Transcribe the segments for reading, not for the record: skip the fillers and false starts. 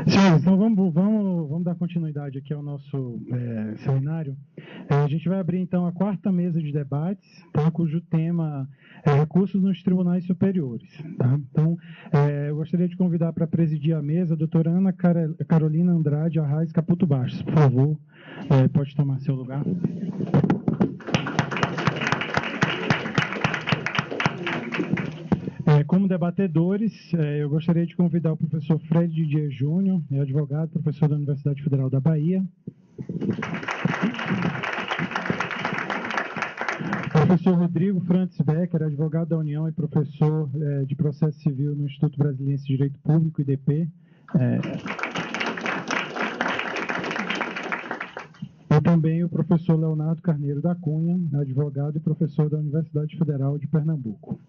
Senhores, então vamos dar continuidade aqui ao nosso seminário. A gente vai abrir, então, a quarta mesa de debates, tá, cujo tema é recursos nos tribunais superiores. Tá? Então, eu gostaria de convidar para presidir a mesa a doutora Ana Carolina Andrade Arraes Caputo Bastos. Por favor, pode tomar seu lugar. Como debatedores, eu gostaria de convidar o professor Fred Didier Júnior, advogado, professor da Universidade Federal da Bahia. Professor Rodrigo Francis Becker, advogado da União e professor de Processo Civil no Instituto Brasiliense de Direito Público, IDP. E também o professor Leonardo Carneiro da Cunha, advogado e professor da Universidade Federal de Pernambuco.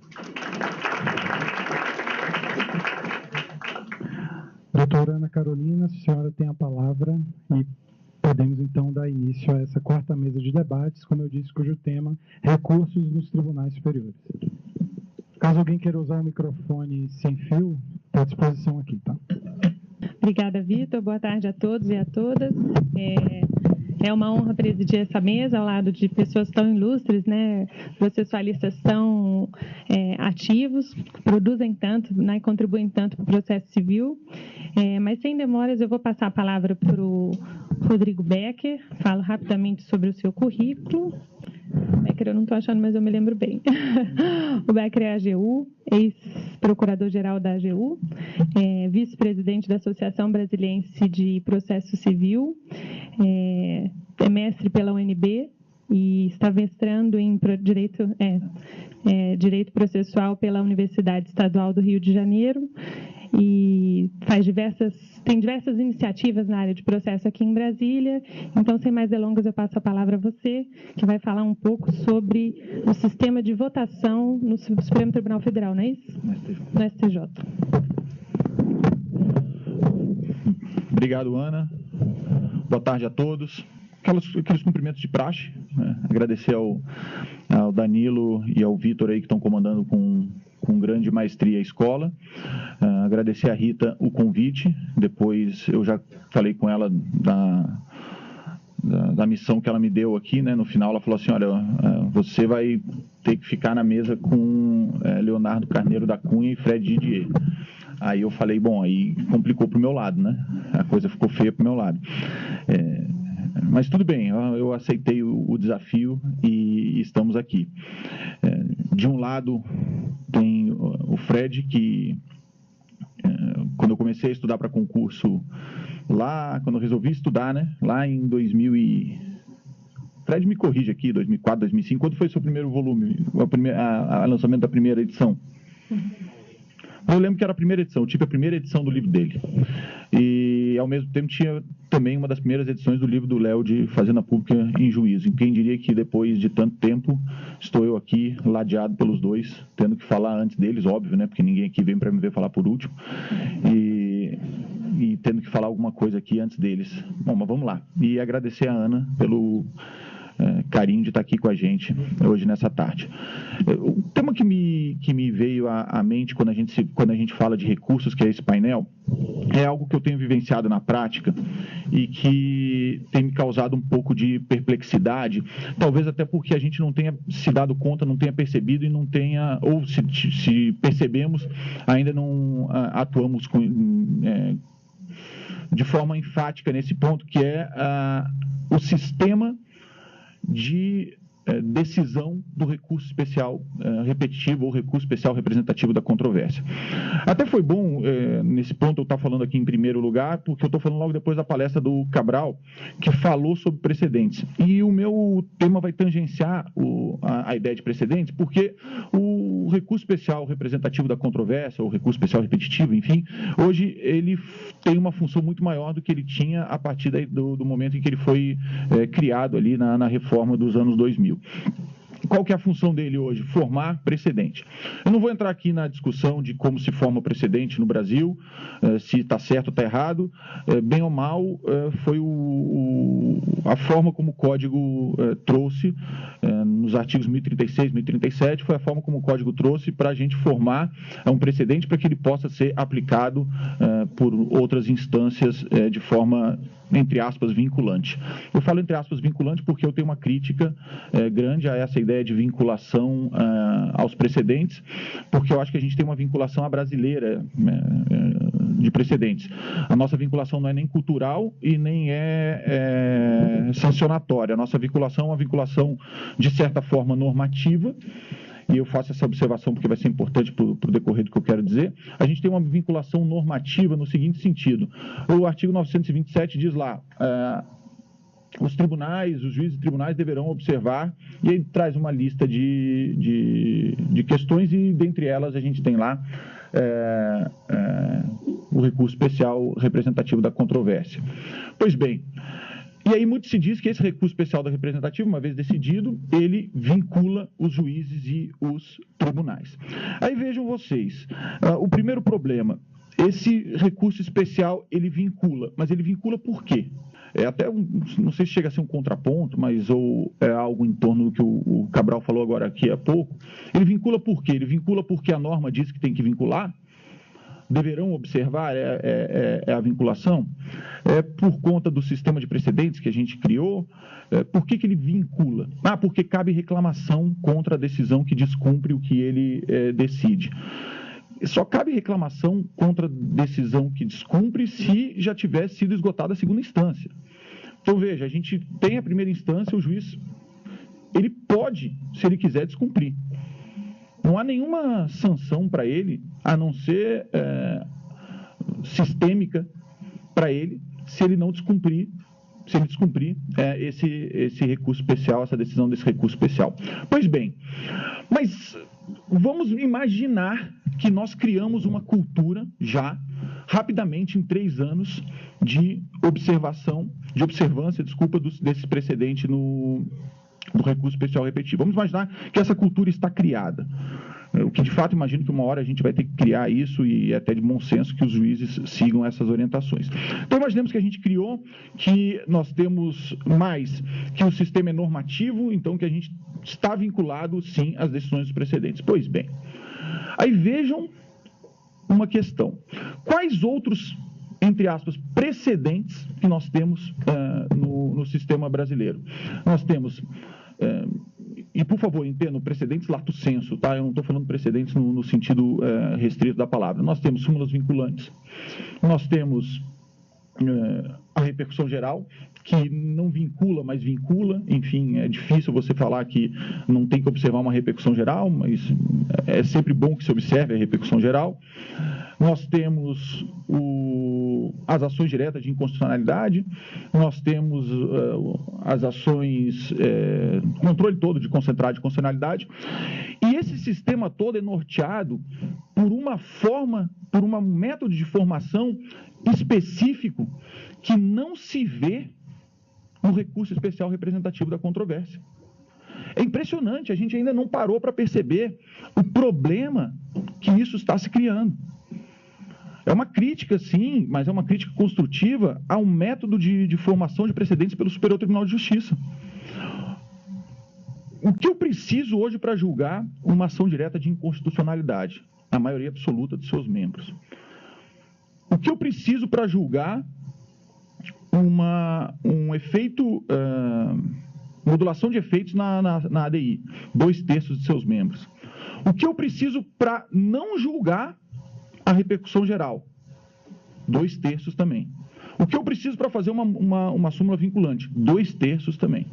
Doutora Ana Carolina, a senhora tem a palavra e podemos, então, dar início a essa quarta mesa de debates, como eu disse, cujo tema recursos nos tribunais superiores. Caso alguém queira usar o microfone sem fio, estou à disposição aqui, tá? Obrigada, Vitor. Boa tarde a todos e a todas. É uma honra presidir essa mesa ao lado de pessoas tão ilustres, né? Processualistas tão ativos, produzem tanto, né? Contribuem tanto para o processo civil. Mas, sem demoras, eu vou passar a palavra para o Rodrigo Becker. Falo rapidamente sobre o seu currículo. Becker eu não estou achando, mas eu me lembro bem. O Becker é AGU, ex-procurador-geral da AGU, vice-presidente da Associação Brasiliense de Processo Civil, é mestre pela UNB e está mestrando em Direito Processual pela Universidade Estadual do Rio de Janeiro e tem diversas iniciativas na área de processo aqui em Brasília. Então, sem mais delongas, eu passo a palavra a você, que vai falar um pouco sobre o sistema de votação no Supremo Tribunal Federal, não é isso? No STJ. Obrigado, Ana. Boa tarde a todos. Aqueles cumprimentos de praxe, né? Agradecer ao Danilo e ao Vitor aí que estão comandando com grande maestria a escola. Agradecer a Rita o convite. Depois eu já falei com ela da missão que ela me deu aqui, né? No final ela falou assim, olha, você vai ter que ficar na mesa com Leonardo Carneiro da Cunha e Fred Didier. Aí eu falei, bom, aí complicou para o meu lado, né? A coisa ficou feia para o meu lado. Mas tudo bem, eu aceitei o desafio e estamos aqui. De um lado tem o Fred, que quando eu comecei a estudar para concurso, quando eu resolvi estudar, né, lá em 2000 Fred me corrige aqui, 2004, 2005, quando foi o seu primeiro volume, o lançamento da primeira edição? Eu lembro que era a primeira edição, eu tive a primeira edição do livro dele. E, ao mesmo tempo, tinha também uma das primeiras edições do livro do Léo de Fazenda Pública em Juízo. E quem diria que, depois de tanto tempo, estou eu aqui, ladeado pelos dois, tendo que falar antes deles, óbvio, né? Porque ninguém aqui vem para me ver falar por último. E tendo que falar alguma coisa aqui antes deles. Bom, mas vamos lá. E agradecer a Ana pelo carinho de estar aqui com a gente hoje nessa tarde. O tema que me veio à mente quando a gente fala de recursos, que é esse painel, é algo que eu tenho vivenciado na prática e que tem me causado um pouco de perplexidade, talvez até porque a gente não tenha se dado conta, não tenha percebido e não tenha, ou se percebemos, ainda não atuamos de forma enfática nesse ponto, que é o sistema de decisão do recurso especial repetitivo ou recurso especial representativo da controvérsia. Até foi bom, nesse ponto, eu estar falando aqui em primeiro lugar, porque eu estou falando logo depois da palestra do Cabral, que falou sobre precedentes. E o meu tema vai tangenciar a ideia de precedentes, porque o recurso especial representativo da controvérsia, ou recurso especial repetitivo, enfim, hoje ele tem uma função muito maior do que ele tinha a partir do momento em que ele foi criado ali na reforma dos anos 2000. Qual que é a função dele hoje? Formar precedente. Eu não vou entrar aqui na discussão de como se forma precedente no Brasil, se está certo ou está errado. Bem ou mal, foi a forma como o Código trouxe, nos artigos 1036, 1037, foi a forma como o Código trouxe para a gente formar um precedente para que ele possa ser aplicado por outras instâncias de forma, entre aspas, vinculante. Eu falo entre aspas vinculante porque eu tenho uma crítica grande a essa ideia de vinculação aos precedentes, porque eu acho que a gente tem uma vinculação à brasileira de precedentes. A nossa vinculação não é nem cultural e nem é sancionatória. A nossa vinculação é uma vinculação, de certa forma, normativa, e eu faço essa observação porque vai ser importante para o decorrer do que eu quero dizer. A gente tem uma vinculação normativa no seguinte sentido. O artigo 927 diz lá, os juízes de tribunais deverão observar, e ele traz uma lista de questões, e dentre elas a gente tem lá o recurso especial representativo da controvérsia. Pois bem, e aí muito se diz que esse recurso especial da representativa, uma vez decidido, ele vincula os juízes e os tribunais. Aí vejam vocês, o primeiro problema, esse recurso especial ele vincula, mas ele vincula por quê? Até, não sei se chega a ser um contraponto, mas ou é algo em torno do que o Cabral falou agora aqui há pouco. Ele vincula por quê? Ele vincula porque a norma diz que tem que vincular? Deverão observar a vinculação? Por conta do sistema de precedentes que a gente criou? Por que ele vincula? Porque cabe reclamação contra a decisão que descumpre o que ele decide. Só cabe reclamação contra a decisão que descumpre se já tivesse sido esgotada a segunda instância. Então, veja, a gente tem a primeira instância, o juiz, ele pode, se ele quiser, descumprir. Não há nenhuma sanção para ele, a não ser sistêmica para ele, se ele não descumprir, se ele descumprir esse recurso especial, essa decisão desse recurso especial. Pois bem, mas vamos imaginar que nós criamos uma cultura já, rapidamente, em 3 anos, de observância, desse precedente do recurso especial repetitivo. Vamos imaginar que essa cultura está criada. O que, de fato, imagino que uma hora a gente vai ter que criar isso, e é até de bom senso que os juízes sigam essas orientações. Então, imaginemos que a gente criou, que nós temos mais, que o sistema é normativo, então que a gente está vinculado, sim, às decisões dos precedentes. Pois bem, aí vejam uma questão. Quais outros, entre aspas, precedentes que nós temos no sistema brasileiro? Nós temos... E, por favor, entendam, precedentes lato sensu, tá? Eu não estou falando precedentes no sentido restrito da palavra. Nós temos súmulas vinculantes, nós temos a repercussão geral, que não vincula, mas vincula. Enfim, é difícil você falar que não tem que observar uma repercussão geral, mas é sempre bom que se observe a repercussão geral. Nós temos as ações diretas de inconstitucionalidade, nós temos as ações, controle todo de concentrado de constitucionalidade, e esse sistema todo é norteado por uma forma, por um método de formação específico que não se vê no recurso especial representativo da controvérsia. É impressionante, a gente ainda não parou para perceber o problema que isso está se criando. É uma crítica, sim, mas é uma crítica construtiva ao método de formação de precedentes pelo Superior Tribunal de Justiça. O que eu preciso hoje para julgar uma ação direta de inconstitucionalidade? A maioria absoluta de seus membros. O que eu preciso para julgar um efeito, modulação de efeitos na ADI? 2/3 de seus membros. O que eu preciso para não julgar a repercussão geral? 2/3 também. O que eu preciso para fazer uma súmula vinculante? 2/3 também.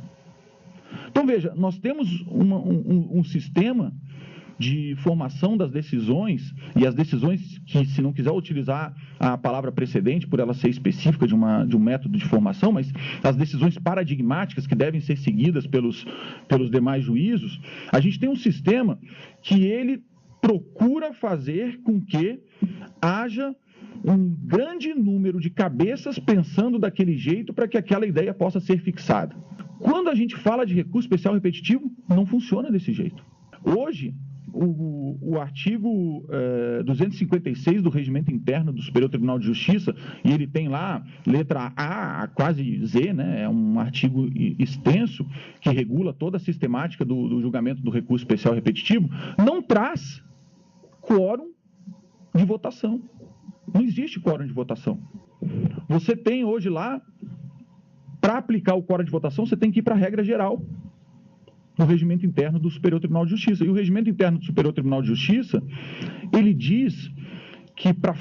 Então, veja, nós temos um sistema de formação das decisões, e as decisões que, se não quiser utilizar a palavra precedente, por ela ser específica de um método de formação, mas as decisões paradigmáticas que devem ser seguidas pelos demais juízos, a gente tem um sistema que ele procura fazer com que haja um grande número de cabeças pensando daquele jeito para que aquela ideia possa ser fixada. Quando a gente fala de recurso especial repetitivo, não funciona desse jeito. Hoje, o artigo 256 do Regimento Interno do Superior Tribunal de Justiça, e ele tem lá letra A, quase Z, né? É um artigo extenso que regula toda a sistemática do julgamento do recurso especial repetitivo, não traz quórum de votação. Não existe quórum de votação. Você tem hoje lá, para aplicar o quórum de votação, você tem que ir para a regra geral do regimento interno do Superior Tribunal de Justiça. E o regimento interno do Superior Tribunal de Justiça, ele diz que para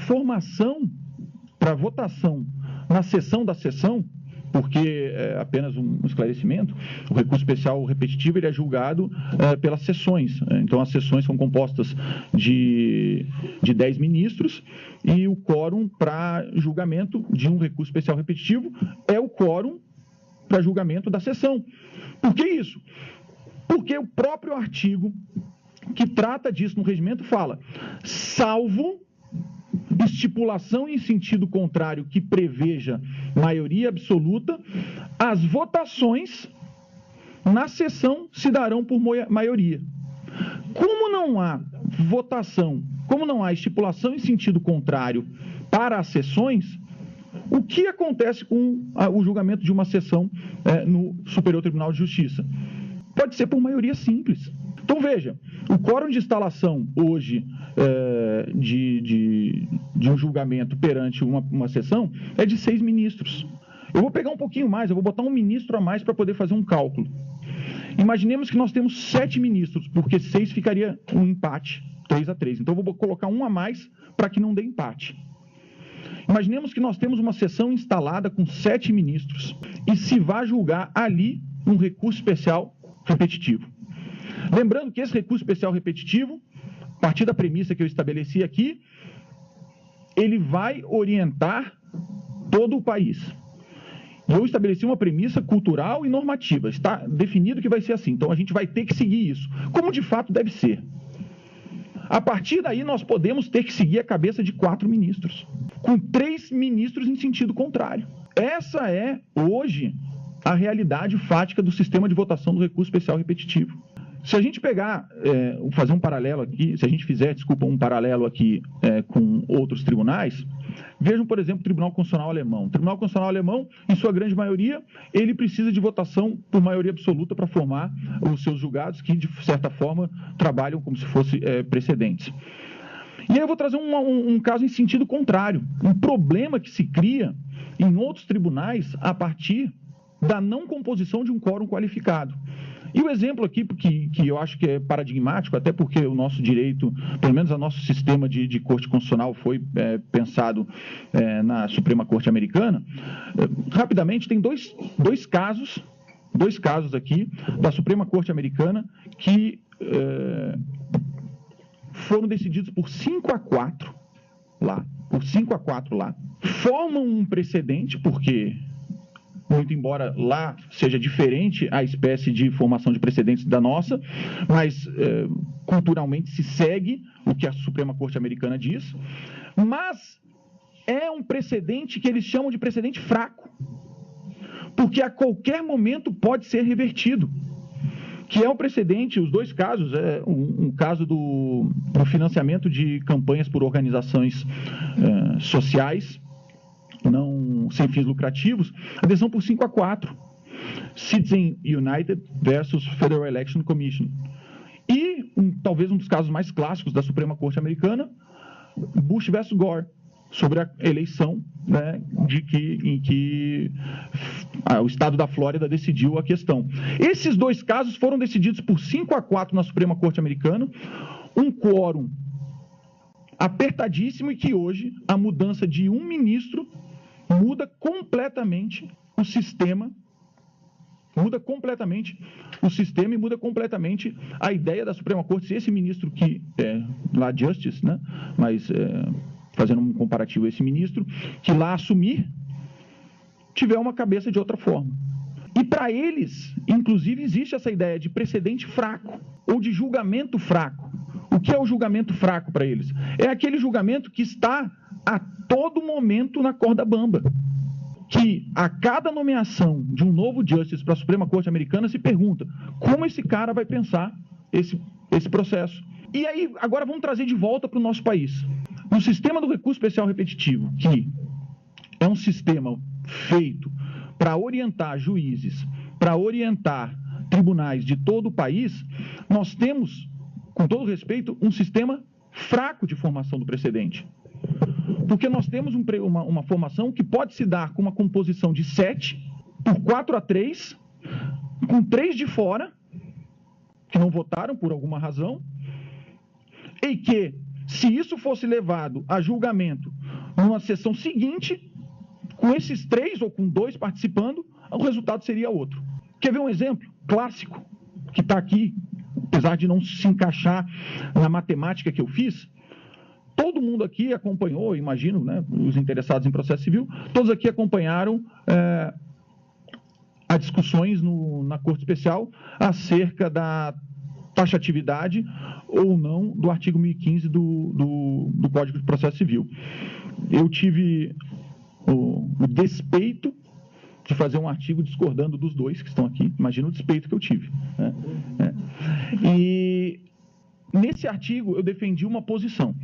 votação na sessão da sessão, porque apenas um esclarecimento, o recurso especial repetitivo ele é julgado pelas sessões. Então, as sessões são compostas de 10 ministros e o quórum para julgamento de um recurso especial repetitivo é o quórum para julgamento da sessão. Por que isso? Porque o próprio artigo que trata disso no regimento fala, salvo estipulação em sentido contrário que preveja maioria absoluta, as votações na sessão se darão por maioria. Como não há votação, como não há estipulação em sentido contrário para as sessões, o que acontece com o julgamento de uma sessão no Superior Tribunal de Justiça? Pode ser por maioria simples. Então, veja, o quórum de instalação hoje de um julgamento perante uma sessão é de 6 ministros. Eu vou pegar um pouquinho mais, eu vou botar um ministro a mais para poder fazer um cálculo. Imaginemos que nós temos 7 ministros, porque 6 ficaria um empate, 3-3. Então, eu vou colocar um a mais para que não dê empate. Imaginemos que nós temos uma sessão instalada com 7 ministros e se vai julgar ali um recurso especial repetitivo. Lembrando que esse recurso especial repetitivo, a partir da premissa que eu estabeleci aqui, ele vai orientar todo o país. E eu estabeleci uma premissa cultural e normativa. Está definido que vai ser assim. Então, a gente vai ter que seguir isso, como de fato deve ser. A partir daí, nós podemos ter que seguir a cabeça de 4 ministros, com 3 ministros em sentido contrário. Essa é, hoje, a realidade fática do sistema de votação do recurso especial repetitivo. Se a gente pegar, fazer um paralelo aqui, se a gente fizer, um paralelo aqui com outros tribunais, vejam, por exemplo, o Tribunal Constitucional Alemão. O Tribunal Constitucional Alemão, em sua grande maioria, ele precisa de votação por maioria absoluta para formar os seus julgados, que, de certa forma, trabalham como se fossem precedentes. E aí eu vou trazer um caso em sentido contrário, um problema que se cria em outros tribunais a partir da não composição de um quórum qualificado. E o exemplo aqui, que eu acho que é paradigmático, até porque o nosso direito, pelo menos o nosso sistema de corte constitucional foi pensado na Suprema Corte Americana, rapidamente tem dois casos aqui da Suprema Corte Americana que foram decididos por 5-4 lá, formam um precedente, porque muito embora lá seja diferente a espécie de formação de precedentes da nossa, mas culturalmente se segue o que a Suprema Corte Americana diz, mas é um precedente que eles chamam de precedente fraco, porque a qualquer momento pode ser revertido, que é um precedente, os dois casos, um caso do financiamento de campanhas por organizações sociais, não sem fins lucrativos, a decisão por 5-4. Citizen United versus Federal Election Commission. E, talvez um dos casos mais clássicos da Suprema Corte Americana, Bush versus Gore, sobre a eleição, né, em que o estado da Flórida decidiu a questão. Esses dois casos foram decididos por 5-4 na Suprema Corte Americana, um quórum apertadíssimo, e que hoje a mudança de um ministro muda completamente o sistema e muda completamente a ideia da Suprema Corte. Se esse ministro que lá Justice, né, mas fazendo um comparativo, esse ministro que lá assumir tiver uma cabeça de outra forma. E para eles, inclusive, existe essa ideia de precedente fraco ou de julgamento fraco. O que é o julgamento fraco para eles? É aquele julgamento que está a todo momento na corda bamba, que a cada nomeação de um novo Justice para a Suprema Corte Americana se pergunta como esse cara vai pensar esse processo. E aí, agora vamos trazer de volta para o nosso país. No sistema do recurso especial repetitivo, que é um sistema feito para orientar juízes, para orientar tribunais de todo o país, nós temos, com todo respeito, um sistema fraco de formação do precedente. Porque nós temos uma formação que pode se dar com uma composição de 7 por 4-3, com 3 de fora, que não votaram por alguma razão, e que, se isso fosse levado a julgamento numa sessão seguinte, com esses 3 ou com 2 participando, o resultado seria outro. Quer ver um exemplo clássico, que está aqui, apesar de não se encaixar na matemática que eu fiz? Todo mundo aqui acompanhou, imagino, né, os interessados em processo civil, todos aqui acompanharam as discussões na Corte Especial acerca da taxatividade ou não do artigo 1015 do Código de Processo Civil. Eu tive o despeito de fazer um artigo discordando dos dois que estão aqui. Imagina o despeito que eu tive. Né? E nesse artigo eu defendi uma posição.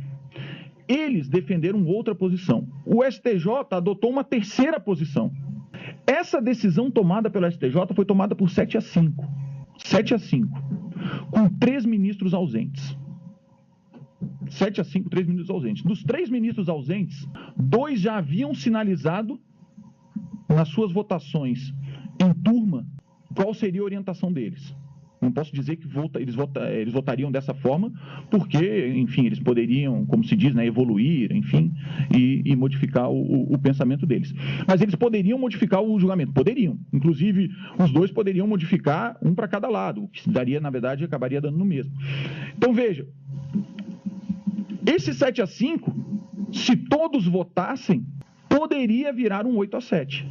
Eles defenderam outra posição. O STJ adotou uma terceira posição. Essa decisão tomada pelo STJ foi tomada por 7-5. 7-5. Com 3 ministros ausentes. 7-5, 3 ministros ausentes. Dos 3 ministros ausentes, 2 já haviam sinalizado nas suas votações em turma qual seria a orientação deles. Não posso dizer que eles votariam dessa forma, porque, enfim, eles poderiam, como se diz, né, evoluir, enfim, e modificar o pensamento deles. Mas eles poderiam modificar o julgamento? Poderiam. Inclusive, os 2 poderiam modificar um para cada lado, o que daria, na verdade, acabaria dando no mesmo. Então, veja, esse 7-5, se todos votassem, poderia virar um 8-7.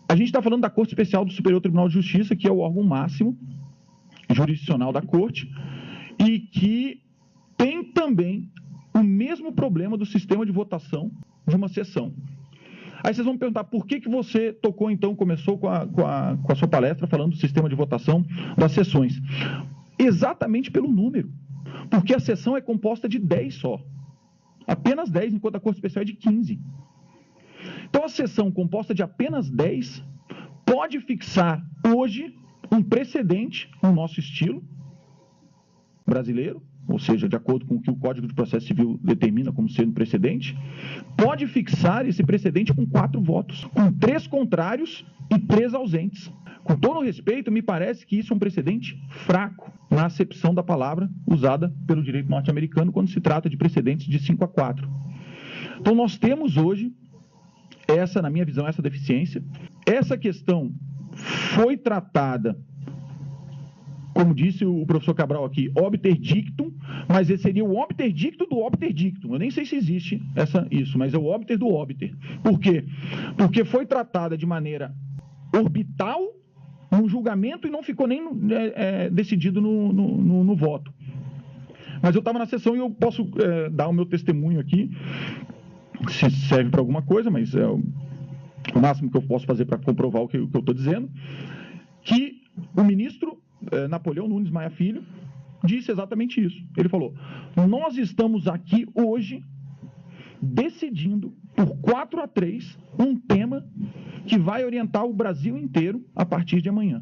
A gente está falando da Corte Especial do Superior Tribunal de Justiça, que é o órgão máximo jurisdicional da Corte, e que tem também o mesmo problema do sistema de votação de uma sessão. Aí vocês vão me perguntar, por que você tocou, então, começou com a sua palestra falando do sistema de votação das sessões? Exatamente pelo número, porque a sessão é composta de 10 só. Apenas 10, enquanto a Corte Especial é de 15. Então, a sessão composta de apenas 10 pode fixar hoje um precedente no nosso estilo brasileiro, ou seja, de acordo com o que o Código de Processo Civil determina como sendo precedente, pode fixar esse precedente com 4 votos, com 3 contrários e 3 ausentes. Com todo respeito, me parece que isso é um precedente fraco na acepção da palavra usada pelo direito norte-americano quando se trata de precedentes de 5-4. Então, nós temos hoje essa, na minha visão, essa deficiência. Essa questão foi tratada, como disse o professor Cabral aqui, obter dictum, mas esse seria o obter dictum do obter dictum. Eu nem sei se existe isso, mas é o obter do obter. Por quê? Porque foi tratada de maneira orbital num julgamento e não ficou nem decidido no voto. Mas eu estava na sessão e eu posso dar o meu testemunho aqui, se serve para alguma coisa, mas é o máximo que eu posso fazer para comprovar o que eu estou dizendo, que o ministro Napoleão Nunes Maia Filho disse exatamente isso. Ele falou, nós estamos aqui hoje decidindo por 4-3 um tema que vai orientar o Brasil inteiro a partir de amanhã.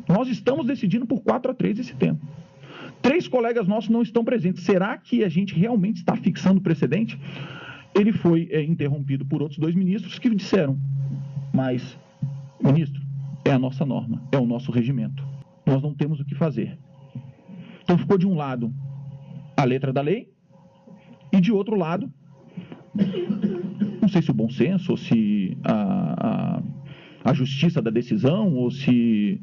Nós estamos decidindo por 4-3 esse tema. 3 colegas nossos não estão presentes. Será que a gente realmente está fixando o precedente? Ele foi interrompido por outros 2 ministros que disseram, mas, ministro, é a nossa norma, é o nosso regimento. Nós não temos o que fazer. Então ficou de um lado a letra da lei e de outro lado, não sei se o bom senso, ou se a justiça da decisão, ou se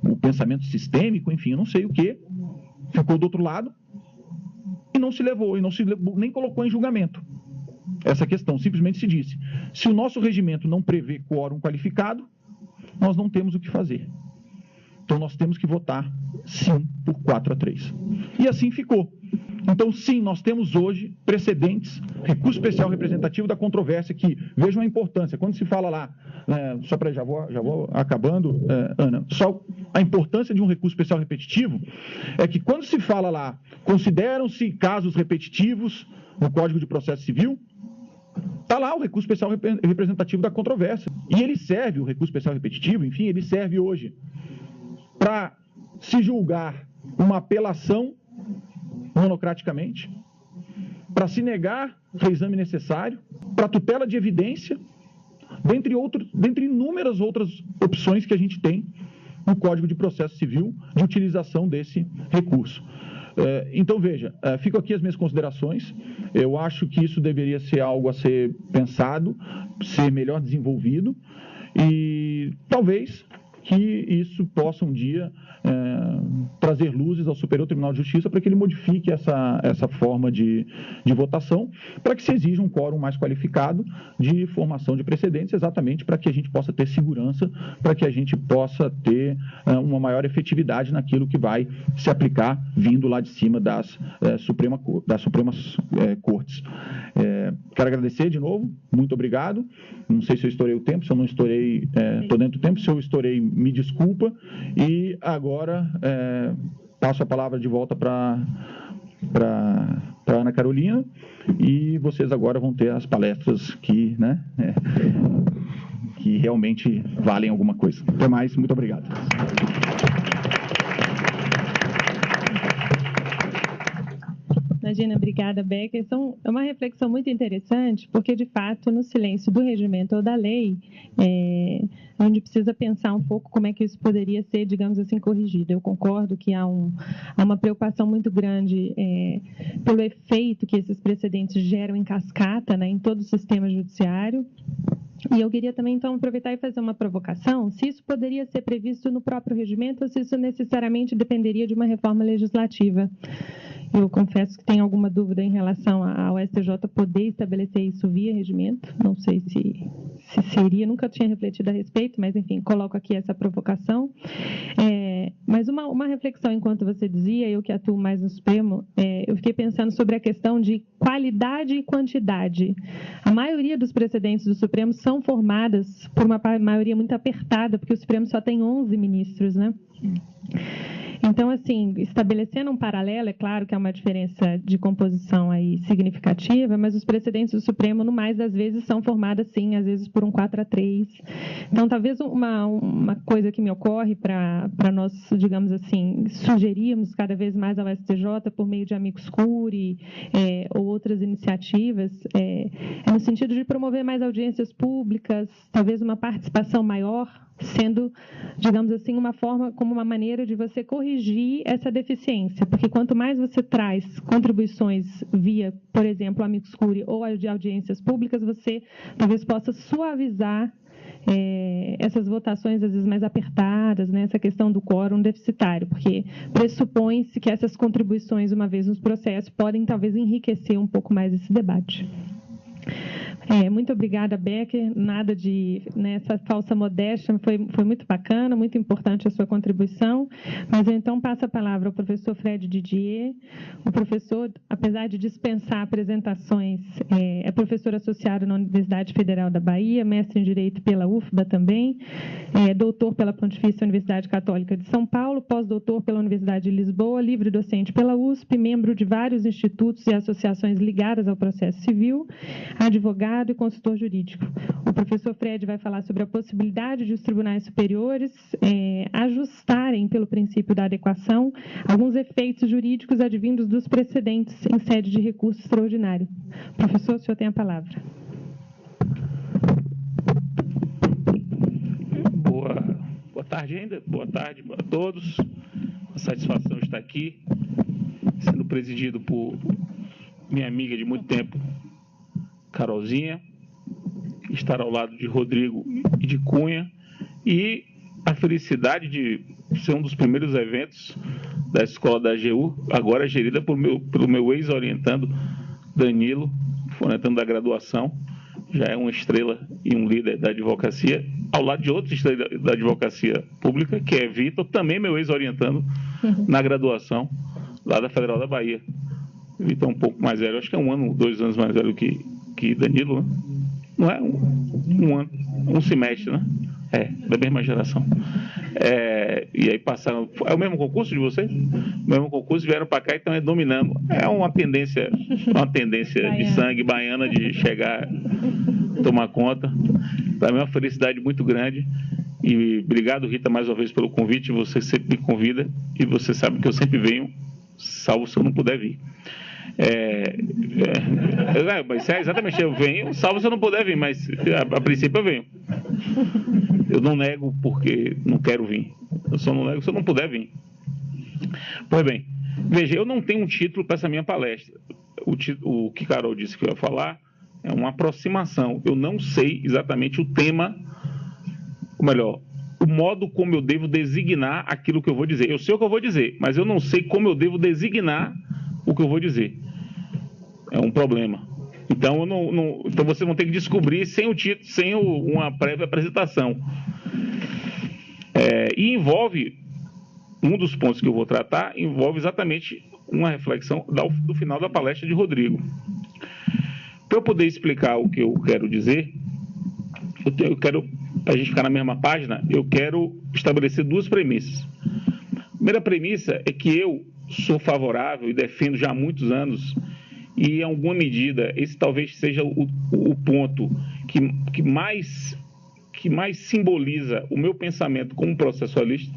o pensamento sistêmico, enfim, eu não sei o que, ficou do outro lado e não se levou, nem colocou em julgamento essa questão. Simplesmente se disse, se o nosso regimento não prevê quórum qualificado, nós não temos o que fazer. Então, nós temos que votar, sim, por 4-3. E assim ficou. Então, sim, nós temos hoje precedentes, recurso especial representativo da controvérsia, que, vejam a importância, quando se fala lá, só para já vou acabando, Ana, só a importância de um recurso especial repetitivo é que quando se fala lá, consideram-se casos repetitivos no Código de Processo Civil, está lá o recurso especial representativo da controvérsia. E ele serve, o recurso especial repetitivo, enfim, ele serve hoje para se julgar uma apelação monocraticamente, para se negar reexame necessário, para tutela de evidência, dentre inúmeras outras opções que a gente tem no Código de Processo Civil de utilização desse recurso. Então, veja, fico aqui as minhas considerações. Eu acho que isso deveria ser algo a ser pensado, ser melhor desenvolvido e talvez que isso possa um dia trazer luzes ao Superior Tribunal de Justiça para que ele modifique essa forma de votação, para que se exija um quórum mais qualificado de formação de precedentes, exatamente para que a gente possa ter segurança, para que a gente possa ter uma maior efetividade naquilo que vai se aplicar vindo lá de cima das Supremas Cortes. Quero agradecer de novo, muito obrigado. Não sei se eu estourei o tempo, se eu não estourei, estou dentro do tempo, se eu estourei, me desculpa. E agora passo a palavra de volta para Ana Carolina, e vocês agora vão ter as palestras que realmente valem alguma coisa. Até mais, muito obrigado. Imagina, obrigada, Becker. É uma reflexão muito interessante, porque, de fato, no silêncio do regimento ou da lei, a gente precisa pensar um pouco como é que isso poderia ser, digamos assim, corrigido. Eu concordo que há uma preocupação muito grande pelo efeito que esses precedentes geram em cascata, em todo o sistema judiciário. E eu queria também, então, aproveitar e fazer uma provocação, se isso poderia ser previsto no próprio regimento ou se isso necessariamente dependeria de uma reforma legislativa. Eu confesso que tenho alguma dúvida em relação ao STJ poder estabelecer isso via regimento. Não sei se seria, nunca tinha refletido a respeito, mas, enfim, coloco aqui essa provocação. Mas uma reflexão, enquanto você dizia, eu que atuo mais no Supremo, eu fiquei pensando sobre a questão de qualidade e quantidade. A maioria dos precedentes do Supremo são formadas por uma maioria muito apertada, porque o Supremo só tem 11 ministros, né? Então, assim, estabelecendo um paralelo, é claro que há uma diferença de composição aí significativa, mas os precedentes do Supremo, no mais das vezes, são formados, sim, às vezes por um 4-3. Então, talvez uma coisa que me ocorre para nós, digamos assim, sugerirmos cada vez mais ao STJ, por meio de amicus curiae ou outras iniciativas, é no sentido de promover mais audiências públicas, talvez uma participação maior, sendo, digamos assim, como uma maneira de você corrigir essa deficiência, porque quanto mais você traz contribuições via, por exemplo, amicus curiae ou de audiências públicas, você talvez possa suavizar essas votações, às vezes, mais apertadas, essa questão do quórum deficitário, porque pressupõe-se que essas contribuições, uma vez nos processos, podem, talvez, enriquecer um pouco mais esse debate. Muito obrigada, Becker. Nada de essa falsa modéstia, foi muito bacana, muito importante a sua contribuição. Mas eu, então, passo a palavra ao professor Fred Didier. O professor, apesar de dispensar apresentações, é professor associado na Universidade Federal da Bahia, mestre em Direito pela UFBA também, doutor pela Pontifícia Universidade Católica de São Paulo, pós-doutor pela Universidade de Lisboa, livre docente pela USP, membro de vários institutos e associações ligadas ao processo civil, advogado e consultor jurídico. O professor Fred vai falar sobre a possibilidade de os tribunais superiores ajustarem, pelo princípio da adequação, alguns efeitos jurídicos advindos dos precedentes em sede de recurso extraordinário. Professor, o senhor tem a palavra. Boa tarde ainda. Boa tarde a todos. Uma satisfação estar aqui, sendo presidido por minha amiga de muito tempo, Carolzinha, estar ao lado de Rodrigo e de Cunha, e a felicidade de ser um dos primeiros eventos da escola da AGU, agora gerida pelo meu ex-orientando Danilo, orientando da graduação, já é uma estrela e um líder da advocacia, ao lado de outra estrela da advocacia pública, que é Vitor, também meu ex-orientando na graduação, lá da Federal da Bahia. Vitor é um pouco mais velho, acho que é 1 ano, 2 anos mais velho que Danilo, né? Não é um ano, um semestre, né? Da mesma geração. E aí passaram. É o mesmo concurso de vocês? O mesmo concurso, vieram para cá e estão dominando. É uma tendência de sangue baiana de chegar, tomar conta. Para mim é uma felicidade muito grande. E obrigado, Rita, mais uma vez pelo convite. Você sempre me convida e você sabe que eu sempre venho, salvo se eu não puder vir. Mas exatamente, eu venho, salvo se eu não puder vir, mas a princípio eu venho. Eu não nego porque não quero vir. Eu só não nego se eu não puder vir. Pois bem, veja, eu não tenho um título para essa minha palestra. O que Carol disse que eu ia falar é uma aproximação. Eu não sei exatamente o tema, ou melhor, o modo como eu devo designar aquilo que eu vou dizer. Eu sei o que eu vou dizer, mas eu não sei como eu devo designar o que eu vou dizer. É um problema. Então, então você não tem que descobrir sem o título, sem uma prévia apresentação. E envolve, um dos pontos que eu vou tratar, envolve exatamente uma reflexão do final da palestra de Rodrigo. Para eu poder explicar o que eu quero dizer, eu quero, para a gente ficar na mesma página, eu quero estabelecer duas premissas. A primeira premissa é que eu sou favorável e defendo já há muitos anos, e em alguma medida esse talvez seja o ponto que mais simboliza o meu pensamento como processualista.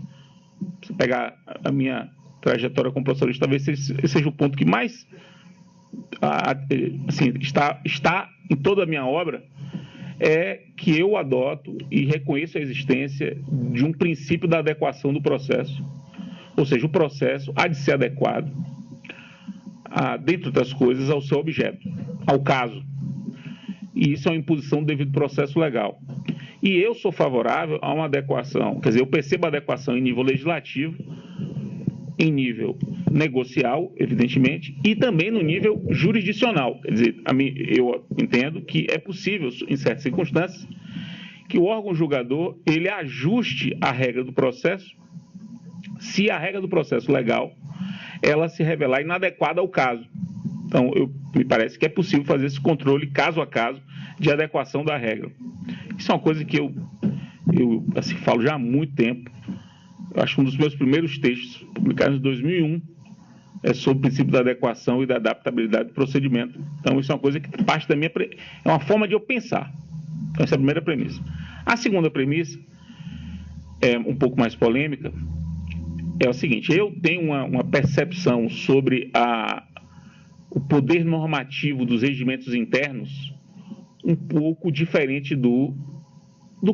Se pegar a minha trajetória como processualista, talvez seja o ponto que mais assim, está em toda a minha obra, é que eu adoto e reconheço a existência de um princípio da adequação do processo. Ou seja, o processo há de ser adequado, dentre outras coisas, ao seu objeto, ao caso. E isso é uma imposição do devido processo legal. E eu sou favorável a uma adequação, quer dizer, eu percebo a adequação em nível legislativo, em nível negocial, evidentemente, e também no nível jurisdicional. Quer dizer, eu entendo que é possível, em certas circunstâncias, que o órgão julgador ele ajuste a regra do processo, se a regra do processo legal ela se revelar inadequada ao caso. Então, me parece que é possível fazer esse controle caso a caso de adequação da regra. Isso é uma coisa que eu assim, falo já há muito tempo. Eu acho que um dos meus primeiros textos, publicados em 2001, é sobre o princípio da adequação e da adaptabilidade do procedimento. Então, isso é uma coisa que parte da minha... É uma forma de eu pensar. Então, essa é a primeira premissa. A segunda premissa é um pouco mais polêmica. É o seguinte, eu tenho uma percepção sobre o poder normativo dos regimentos internos um pouco diferente do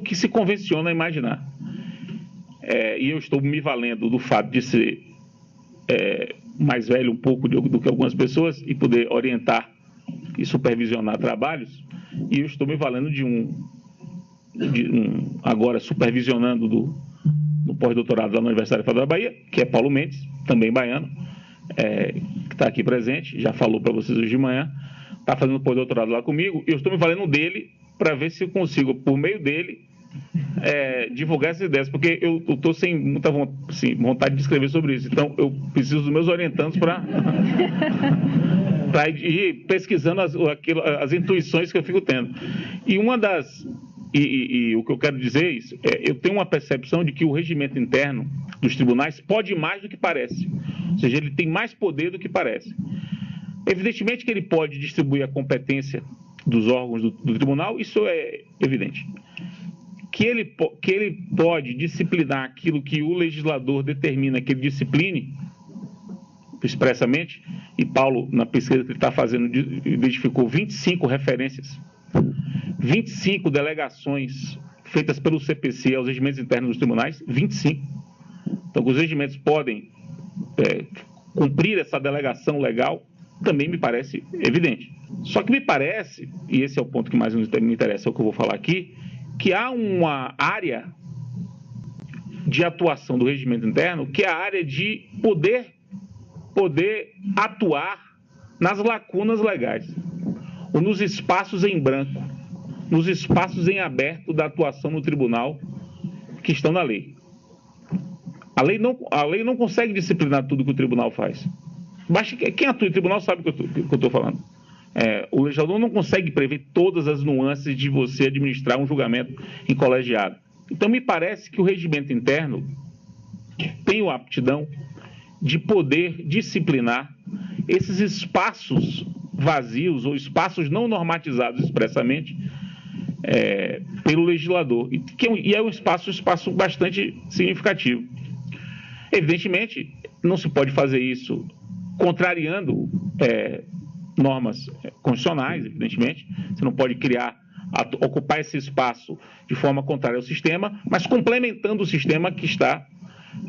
que se convenciona a imaginar. E eu estou me valendo do fato de ser mais velho um pouco do que algumas pessoas e poder orientar e supervisionar trabalhos, e eu estou me valendo agora supervisionando no pós-doutorado lá na Universidade Federal da Bahia, que é Paulo Mendes, também baiano, que está aqui presente, já falou para vocês hoje de manhã, está fazendo pós-doutorado lá comigo, e eu estou me valendo dele para ver se eu consigo, por meio dele, divulgar essas ideias, porque eu estou sem muita vontade de escrever sobre isso, então eu preciso dos meus orientandos para ir pesquisando as intuições que eu fico tendo. E o que eu quero dizer é isso, eu tenho uma percepção de que o regimento interno dos tribunais pode mais do que parece, ou seja, ele tem mais poder do que parece. Evidentemente que ele pode distribuir a competência dos órgãos do tribunal, isso é evidente. Que ele pode disciplinar aquilo que o legislador determina que ele discipline expressamente, e Paulo, na pesquisa que ele está fazendo, identificou 25 referências, 25 delegações feitas pelo CPC aos regimentos internos dos tribunais, 25. Então, os regimentos podem cumprir essa delegação legal, também me parece evidente. Só que me parece, e esse é o ponto que mais me interessa, é o que eu vou falar aqui, que há uma área de atuação do regimento interno, que é a área de poder atuar nas lacunas legais, ou nos espaços em branco, nos espaços em aberto da atuação no tribunal que estão na lei. A lei não consegue disciplinar tudo que o tribunal faz. Basta quem atua no tribunal sabe o que eu estou falando. O legislador não consegue prever todas as nuances de você administrar um julgamento em colegiado. Então, me parece que o regimento interno tem a aptidão de poder disciplinar esses espaços vazios ou espaços não normatizados expressamente pelo legislador. E é um espaço bastante significativo. Evidentemente, não se pode fazer isso contrariando normas constitucionais, evidentemente. Você não pode ocupar esse espaço de forma contrária ao sistema, mas complementando o sistema que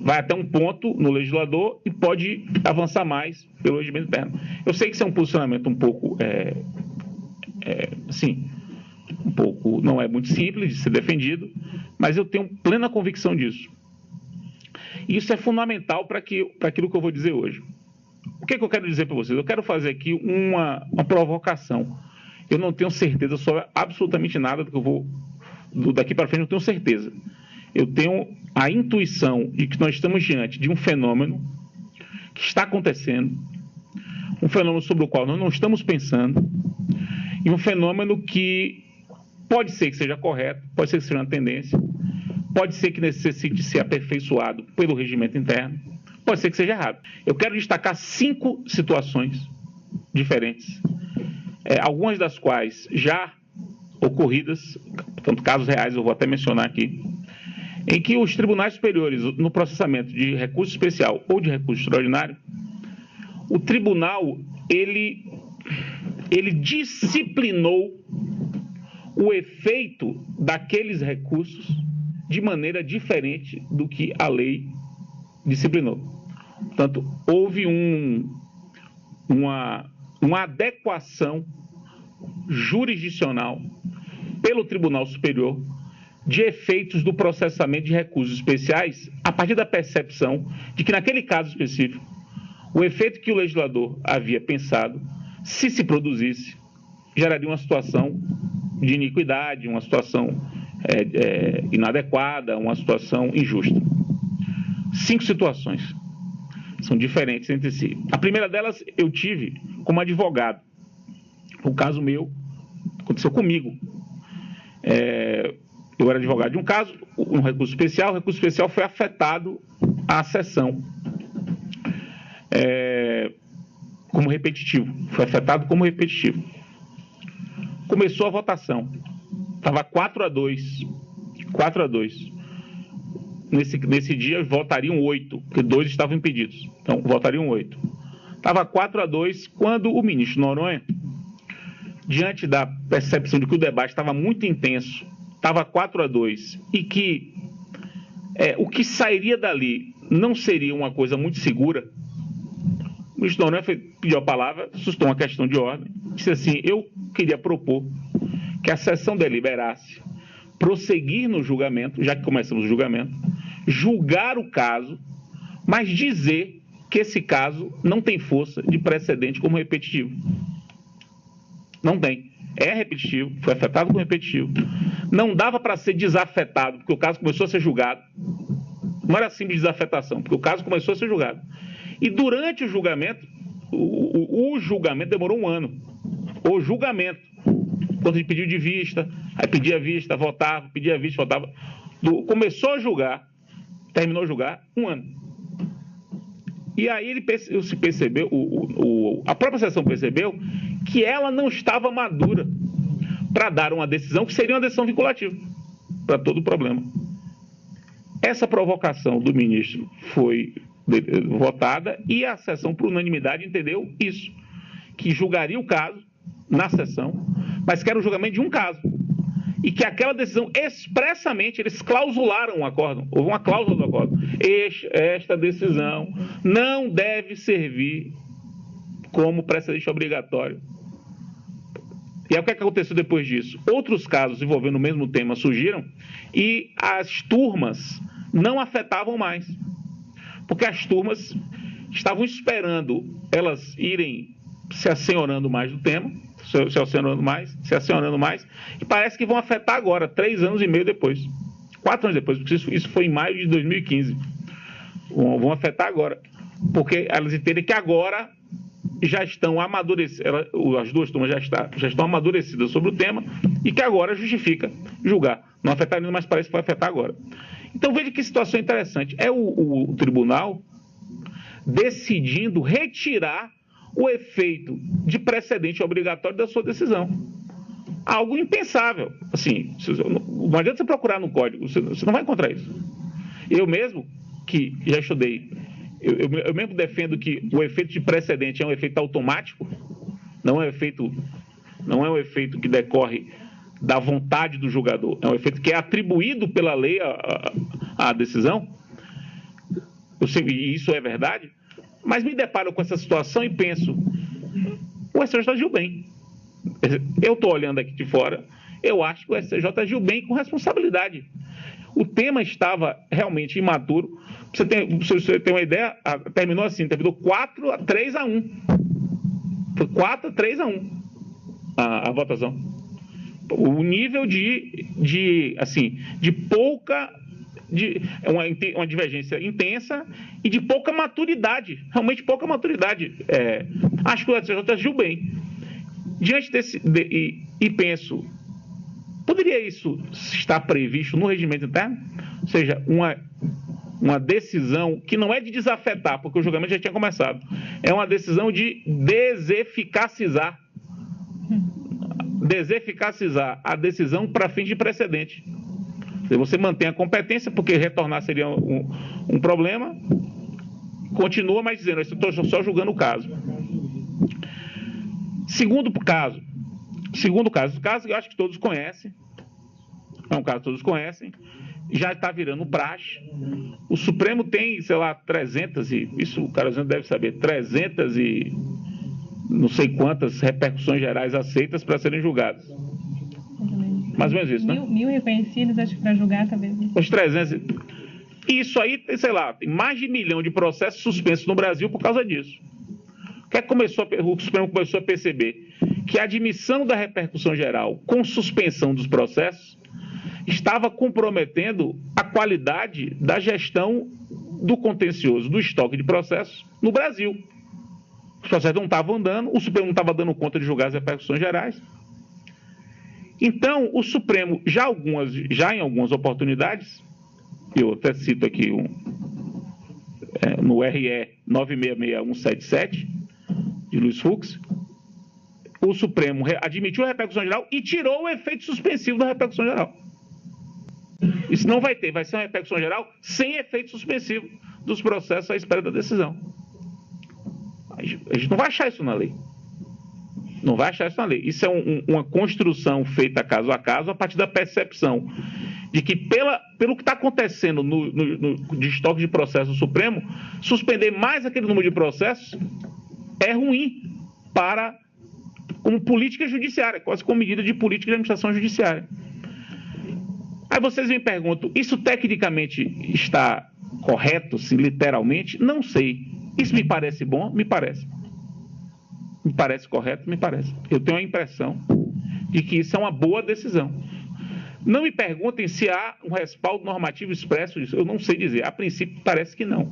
vai até um ponto no legislador e pode avançar mais pelo regimento interno. Eu sei que isso é um posicionamento um pouco, não é muito simples de ser defendido, mas eu tenho plena convicção disso. E isso é fundamental para aquilo que eu vou dizer hoje. O que eu quero dizer para vocês? Eu quero fazer aqui uma provocação. Eu não tenho certeza sobre absolutamente nada do que eu vou... Daqui para frente eu tenho certeza. Eu tenho a intuição de que nós estamos diante de um fenômeno que está acontecendo, um fenômeno sobre o qual nós não estamos pensando, e um fenômeno que pode ser que seja correto, pode ser que seja uma tendência, pode ser que necessite ser aperfeiçoado pelo regimento interno, pode ser que seja errado. Eu quero destacar 5 situações diferentes, algumas das quais já ocorridas, portanto, casos reais eu vou até mencionar aqui, em que os tribunais superiores, no processamento de recurso especial ou de recurso extraordinário, o tribunal, ele disciplinou o efeito daqueles recursos de maneira diferente do que a lei disciplinou. Portanto, houve uma adequação jurisdicional pelo Tribunal Superior de efeitos do processamento de recursos especiais a partir da percepção de que, naquele caso específico, o efeito que o legislador havia pensado, se produzisse, geraria uma situação de iniquidade, uma situação inadequada, uma situação injusta. 5 situações são diferentes entre si. A primeira delas eu tive como advogado. Um caso meu aconteceu comigo. Eu era advogado de um caso, um recurso especial. O recurso especial foi afetado à sessão como repetitivo. Foi afetado como repetitivo. Começou a votação. Estava 4-2. 4-2. Nesse dia votariam 8, porque 2 estavam impedidos. Então, votariam 8. Estava 4-2 quando o ministro Noronha, diante da percepção de que o debate estava muito intenso, estava 4-2, e que o que sairia dali não seria uma coisa muito segura, o ministro Noronha pediu a palavra, suscitou uma questão de ordem, disse assim: eu queria propor que a sessão deliberasse, prosseguir no julgamento, já que começamos o julgamento, julgar o caso, mas dizer que esse caso não tem força de precedente como repetitivo. Não tem. É repetitivo, foi afetado como repetitivo. Não dava para ser desafetado, porque o caso começou a ser julgado. Não era simples desafetação, porque o caso começou a ser julgado. E durante o julgamento, o julgamento demorou 1 ano. O julgamento. Quando ele pediu de vista, aí pedia vista, votava, pedia vista, votava. Começou a julgar, terminou a julgar, 1 ano. E aí se percebeu, a própria sessão percebeu que ela não estava madura para dar uma decisão que seria uma decisão vinculativa para todo o problema. Essa provocação do ministro foi votada e a sessão, por unanimidade, entendeu isso, que julgaria o caso na sessão, mas que era o julgamento de um caso. E que aquela decisão, expressamente, eles clausularam o acórdão. Houve uma cláusula do acórdão. Esta decisão não deve servir como precedente obrigatório. E aí o que aconteceu depois disso? Outros casos envolvendo o mesmo tema surgiram e as turmas não afetavam mais. Porque as turmas estavam esperando elas irem se assenhorando mais do tema, se assenhorando mais, e parece que vão afetar agora, 3 anos e meio depois. 4 anos depois, porque isso foi em maio de 2015. Vão afetar agora. Porque elas entendem que agora já estão amadurecidas, as duas turmas já estão amadurecidas sobre o tema, e que agora justifica julgar. Não afetar ainda, mas parece que vai afetar agora. Então veja que situação interessante. É o tribunal decidindo retirar o efeito de precedente obrigatório da sua decisão. Algo impensável. Assim, não adianta você procurar no código, você não vai encontrar isso. Eu mesmo, que já estudei eu mesmo defendo que o efeito de precedente é um efeito automático, não é um efeito que decorre da vontade do julgador, é um efeito que é atribuído pela lei à decisão. Eu sei que isso é verdade, mas me deparo com essa situação e penso, o STJ agiu bem. Eu estou olhando aqui de fora, eu acho que o STJ agiu bem com responsabilidade. O tema estava realmente imaturo. Você tem uma ideia, terminou assim, terminou 4-3-1. Foi 4-3-1 a votação. O nível de uma divergência intensa e de pouca maturidade, realmente pouca maturidade. Acho que o STJ agiu bem. Diante e penso, poderia isso estar previsto no regimento interno? Ou seja, uma decisão que não é de desafetar, porque o julgamento já tinha começado, é uma decisão de deseficacizar a decisão para fins de precedente. Você mantém a competência, porque retornar seria um problema, continua, mas dizendo, eu estou só julgando o caso. Segundo caso que eu acho que todos conhecem, é um caso que todos conhecem, já está virando praxe. O Supremo tem, sei lá, 300 e, isso o Carlos deve saber, 300 e não sei quantas repercussões gerais aceitas para serem julgadas. Mais ou menos isso, né? 1.000 reconhecidos, acho que para julgar talvez. Os 300. Isso aí, sei lá, tem mais de 1 milhão de processos suspensos no Brasil por causa disso. O que é que o Supremo começou a perceber? Que a admissão da repercussão geral com suspensão dos processos estava comprometendo a qualidade da gestão do contencioso, do estoque de processos no Brasil. Os processos não estavam andando, o Supremo não estava dando conta de julgar as repercussões gerais. Então, o Supremo, já em algumas oportunidades, eu até cito aqui no RE 966177, de Luiz Fux, o Supremo admitiu a repercussão geral e tirou o efeito suspensivo da repercussão geral. Isso não vai ter, vai ser uma repercussão geral sem efeito suspensivo dos processos à espera da decisão. A gente não vai achar isso na lei. Não vai achar isso na lei. Isso é uma construção feita caso a caso, a partir da percepção de que, pelo que está acontecendo de estoque de processo do Supremo, suspender mais aquele número de processos é ruim como política judiciária, quase como medida de política de administração judiciária. Aí vocês me perguntam, isso tecnicamente está correto, se literalmente? Não sei. Isso me parece bom? Me parece. Me parece correto? Me parece. Eu tenho a impressão de que isso é uma boa decisão. Não me perguntem se há um respaldo normativo expresso disso. Eu não sei dizer. A princípio, parece que não.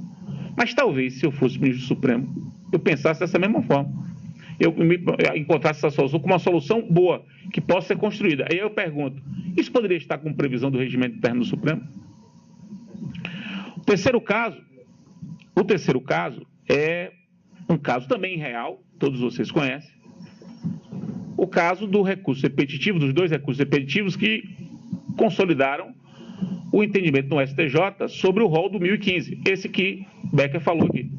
Mas talvez, se eu fosse ministro do Supremo, eu pensasse dessa mesma forma. Eu encontrasse essa solução como uma solução boa, que possa ser construída. Aí eu pergunto, isso poderia estar com previsão do regimento interno do Supremo? O terceiro caso é um caso também real, todos vocês conhecem, o caso do recurso repetitivo, dos 2 recursos repetitivos que consolidaram o entendimento no STJ sobre o rol do 1015, esse que Becker falou aqui.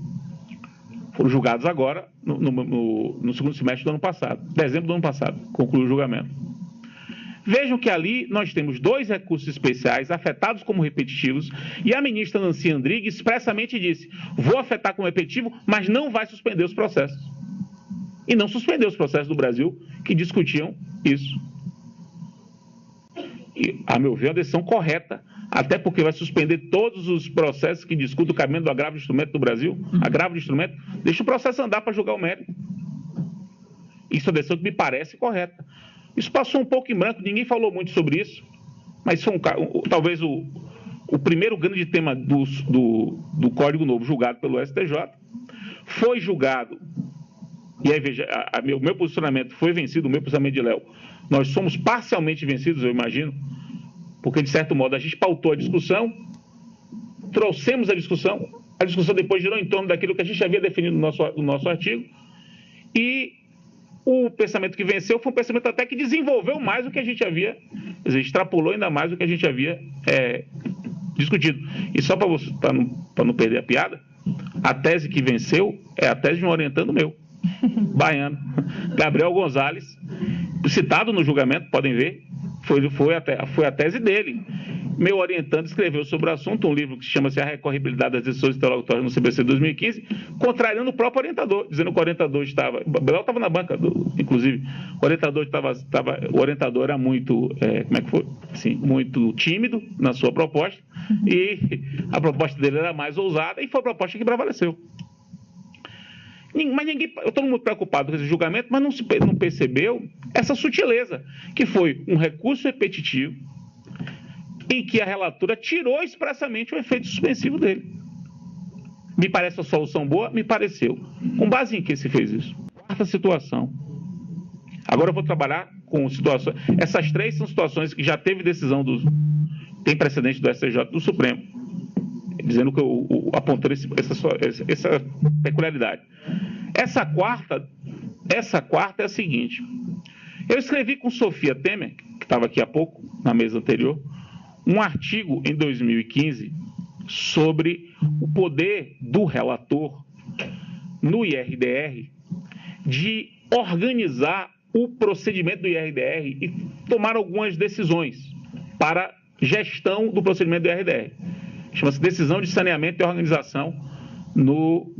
Foram julgados agora, no segundo semestre do ano passado, dezembro do ano passado, concluiu o julgamento. Vejam que ali nós temos 2 recursos especiais afetados como repetitivos e a ministra Nancy Andrighi expressamente disse, vou afetar como repetitivo, mas não vai suspender os processos. E não suspendeu os processos do Brasil que discutiam isso. E, a meu ver, é uma decisão correta, até porque vai suspender todos os processos que discutem o cabimento do agravo de instrumento do Brasil. Agravo de instrumento, deixa o processo andar para julgar o mérito. Isso é uma decisão que me parece correta. Isso passou um pouco em branco, ninguém falou muito sobre isso, mas foi talvez o primeiro grande tema do Código Novo julgado pelo STJ. Foi julgado, e aí veja, o meu posicionamento foi vencido, o meu posicionamento de Léo. Nós somos parcialmente vencidos, eu imagino, porque de certo modo a gente pautou a discussão, trouxemos a discussão depois girou em torno daquilo que a gente havia definido no nosso artigo, e o pensamento que venceu foi um pensamento até que desenvolveu mais o que a gente havia, quer dizer, extrapolou ainda mais o que a gente havia discutido. E só para não perder a piada, A tese que venceu é a tese de um orientando meu, baiano, Gabriel Gonzalez, citado no julgamento, podem ver, foi a tese dele. Meu orientando escreveu sobre o assunto um livro que chama-se A Recorribilidade das Decisões Interlocutórias no CBC 2015, contrariando o próprio orientador, dizendo que o orientador estava... O Belau estava na banca, inclusive. O orientador era muito... como é que foi? Assim, muito tímido na sua proposta, e a proposta dele era mais ousada, e foi a proposta que prevaleceu. Mas todo mundo preocupado com esse julgamento, mas não percebeu essa sutileza, que foi um recurso repetitivo em que a relatora tirou expressamente o efeito suspensivo dele. Me parece uma solução boa? Me pareceu. Com base em que se fez isso? Quarta situação. Agora eu vou trabalhar com situações... Essas três são situações que já teve decisão tem precedente do STJ, do Supremo, dizendo que apontando essa peculiaridade. Essa quarta é a seguinte. Eu escrevi com Sofia Temer, que estava aqui há pouco, na mesa anterior, um artigo em 2015 sobre o poder do relator no IRDR de organizar o procedimento do IRDR e tomar algumas decisões para gestão do procedimento do IRDR. Chama-se decisão de saneamento e organização no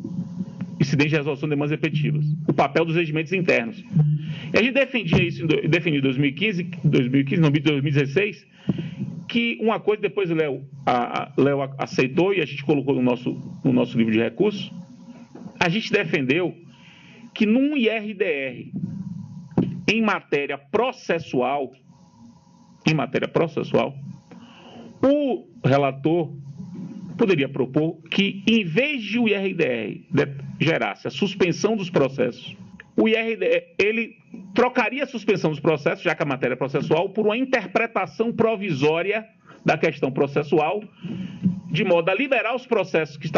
incidente de resolução de demandas repetitivas. O papel dos regimentos internos. E a gente defendia isso em 2015, não, 2016, que uma coisa depois o Léo aceitou e a gente colocou no nosso livro de recursos. A gente defendeu que num IRDR, em matéria processual, o relator poderia propor que, em vez de o IRDR gerasse a suspensão dos processos, o IRDR, ele trocaria a suspensão dos processos, já que a matéria é processual, por uma interpretação provisória da questão processual, de modo a liberar os processos que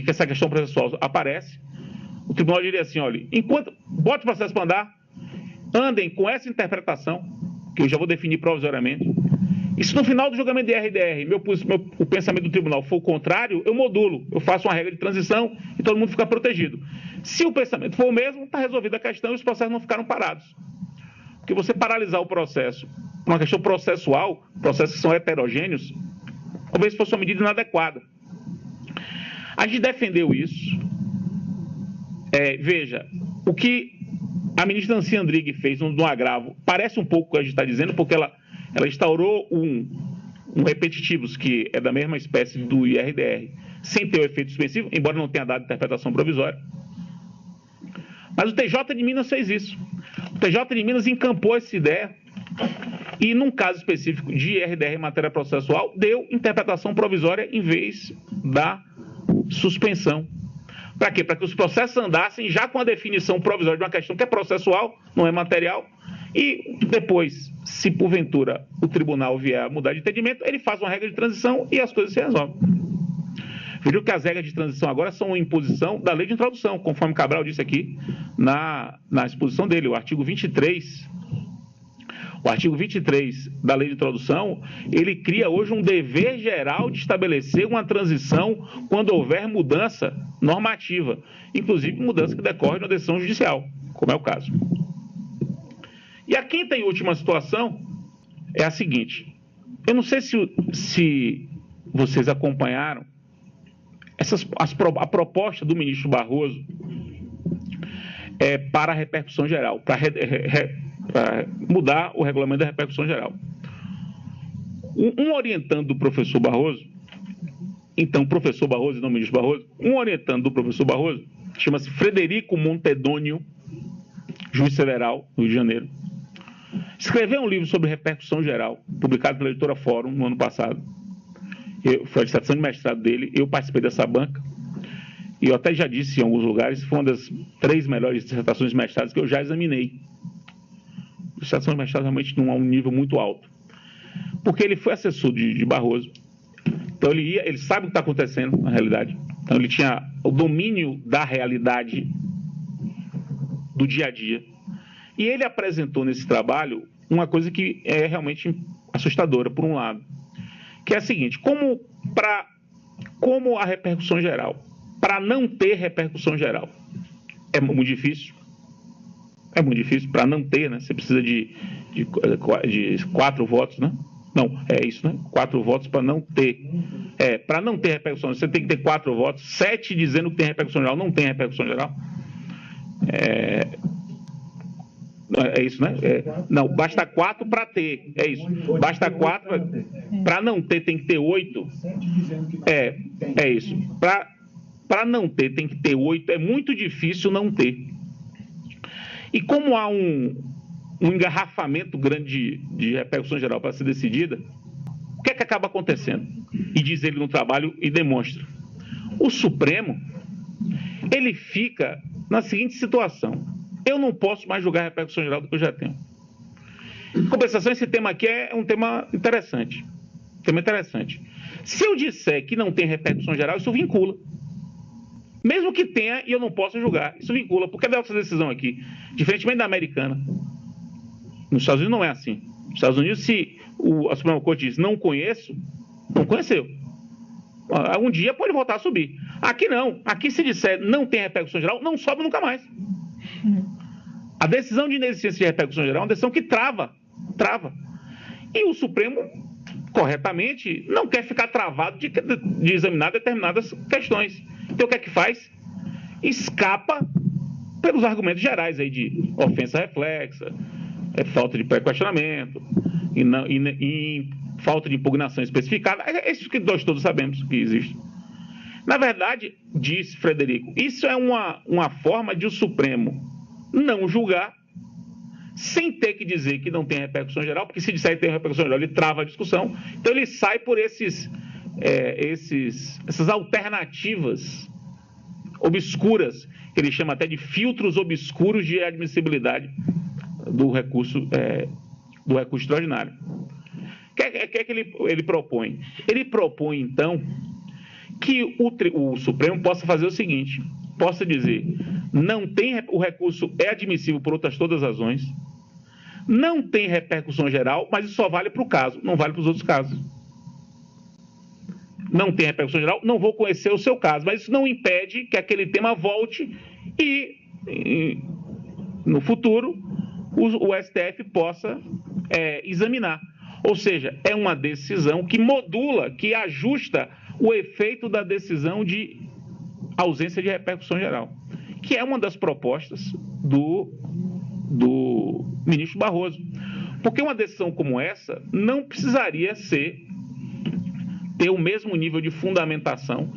essa questão processual aparece. O tribunal diria assim, olha, bote o processo para andar, andem com essa interpretação, que eu já vou definir provisoriamente. E se no final do julgamento de IRDR o pensamento do tribunal for o contrário, eu modulo, eu faço uma regra de transição e todo mundo fica protegido. Se o pensamento for o mesmo, está resolvida a questão e os processos não ficaram parados. Porque você paralisar o processo por uma questão processual, processos que são heterogêneos, talvez fosse uma medida inadequada. A gente defendeu isso. Veja, o que a ministra Nancy Andrighi fez no agravo parece um pouco o que a gente está dizendo, porque ela instaurou um repetitivos que é da mesma espécie do IRDR, sem ter o efeito suspensivo, embora não tenha dado interpretação provisória. Mas o TJ de Minas fez isso. O TJ de Minas encampou essa ideia e, num caso específico de IRDR em matéria processual, deu interpretação provisória em vez da suspensão. Para quê? Para que os processos andassem já com a definição provisória de uma questão que é processual, não é material, e depois, se porventura o tribunal vier a mudar de entendimento, ele faz uma regra de transição e as coisas se resolvem. Vejam que as regras de transição agora são uma imposição da lei de introdução, conforme Cabral disse aqui na exposição dele, o artigo 23. O artigo 23 da lei de introdução, ele cria hoje um dever geral de estabelecer uma transição quando houver mudança normativa, inclusive mudança que decorre de uma decisão judicial, como é o caso. E a quinta e última situação é a seguinte. Eu não sei se vocês acompanharam a proposta do ministro Barroso para a repercussão geral, para mudar o regulamento da repercussão geral. Um orientando do professor Barroso, então professor Barroso e não ministro Barroso, um orientando do professor Barroso, chama-se Frederico Montedônio, juiz federal do Rio de Janeiro, escreveu um livro sobre repercussão geral, publicado pela editora Fórum no ano passado. Foi a dissertação de mestrado dele, eu participei dessa banca, e eu até já disse em alguns lugares, foi uma das 3 melhores dissertações de mestrado que eu já examinei. A dissertação de mestrado realmente não há um nível muito alto. Porque ele foi assessor de Barroso, então ele sabe o que está acontecendo na realidade, então ele tinha o domínio da realidade do dia a dia. E ele apresentou nesse trabalho uma coisa que é realmente assustadora, por um lado, que é a seguinte: como a repercussão geral para não ter repercussão geral. É muito difícil. É muito difícil para não ter, né? Você precisa de 4 votos, né? Não, é isso, né? 4 votos para não ter. Para não ter repercussão, você tem que ter 4 votos, 7 dizendo que tem repercussão geral, não tem repercussão geral. É isso, né? Não, basta 4 para ter. É isso. Basta 4 para não ter, tem que ter 8. É isso. Para não ter, tem que ter 8. É muito difícil não ter. E como há um engarrafamento grande de repercussão geral para ser decidida, o que é que acaba acontecendo? E diz ele no trabalho e demonstra. O Supremo, ele fica na seguinte situação: eu não posso mais julgar a repercussão geral do que eu já tenho. Em compensação, esse tema aqui é um tema interessante. Se eu disser que não tem repercussão geral, isso vincula. Mesmo que tenha e eu não possa julgar, isso vincula. Porque a nossa decisão aqui, diferentemente da americana, nos Estados Unidos não é assim. Nos Estados Unidos, se a Suprema Corte diz não conheço, não conheceu. Um dia pode voltar a subir. Aqui não. Aqui, se disser não tem repercussão geral, não sobe nunca mais. A decisão de inexistência de repercussão geral é uma decisão que trava. E o Supremo, corretamente, não quer ficar travado de examinar determinadas questões. Então, o que é que faz? Escapa pelos argumentos gerais aí de ofensa reflexa, falta de pré-questionamento, e falta de impugnação especificada. É isso que nós todos sabemos que existe. Na verdade, diz Frederico, isso é uma forma de o Supremo não julgar sem ter que dizer que não tem repercussão geral, porque se disser que tem repercussão geral, ele trava a discussão. Então, ele sai por essas alternativas obscuras, que ele chama até de filtros obscuros de admissibilidade do recurso extraordinário. O que é que ele propõe? Ele propõe, então, que o Supremo possa fazer o seguinte, possa dizer, o recurso é admissível por outras todas as razões, não tem repercussão geral, mas isso só vale para o caso, não vale para os outros casos. Não tem repercussão geral, não vou conhecer o seu caso, mas isso não impede que aquele tema volte e no futuro, o STF possa examinar. Ou seja, é uma decisão que modula, que ajusta o efeito da decisão de ausência de repercussão geral, que é uma das propostas do ministro Barroso. Porque uma decisão como essa não precisaria ter o mesmo nível de fundamentação,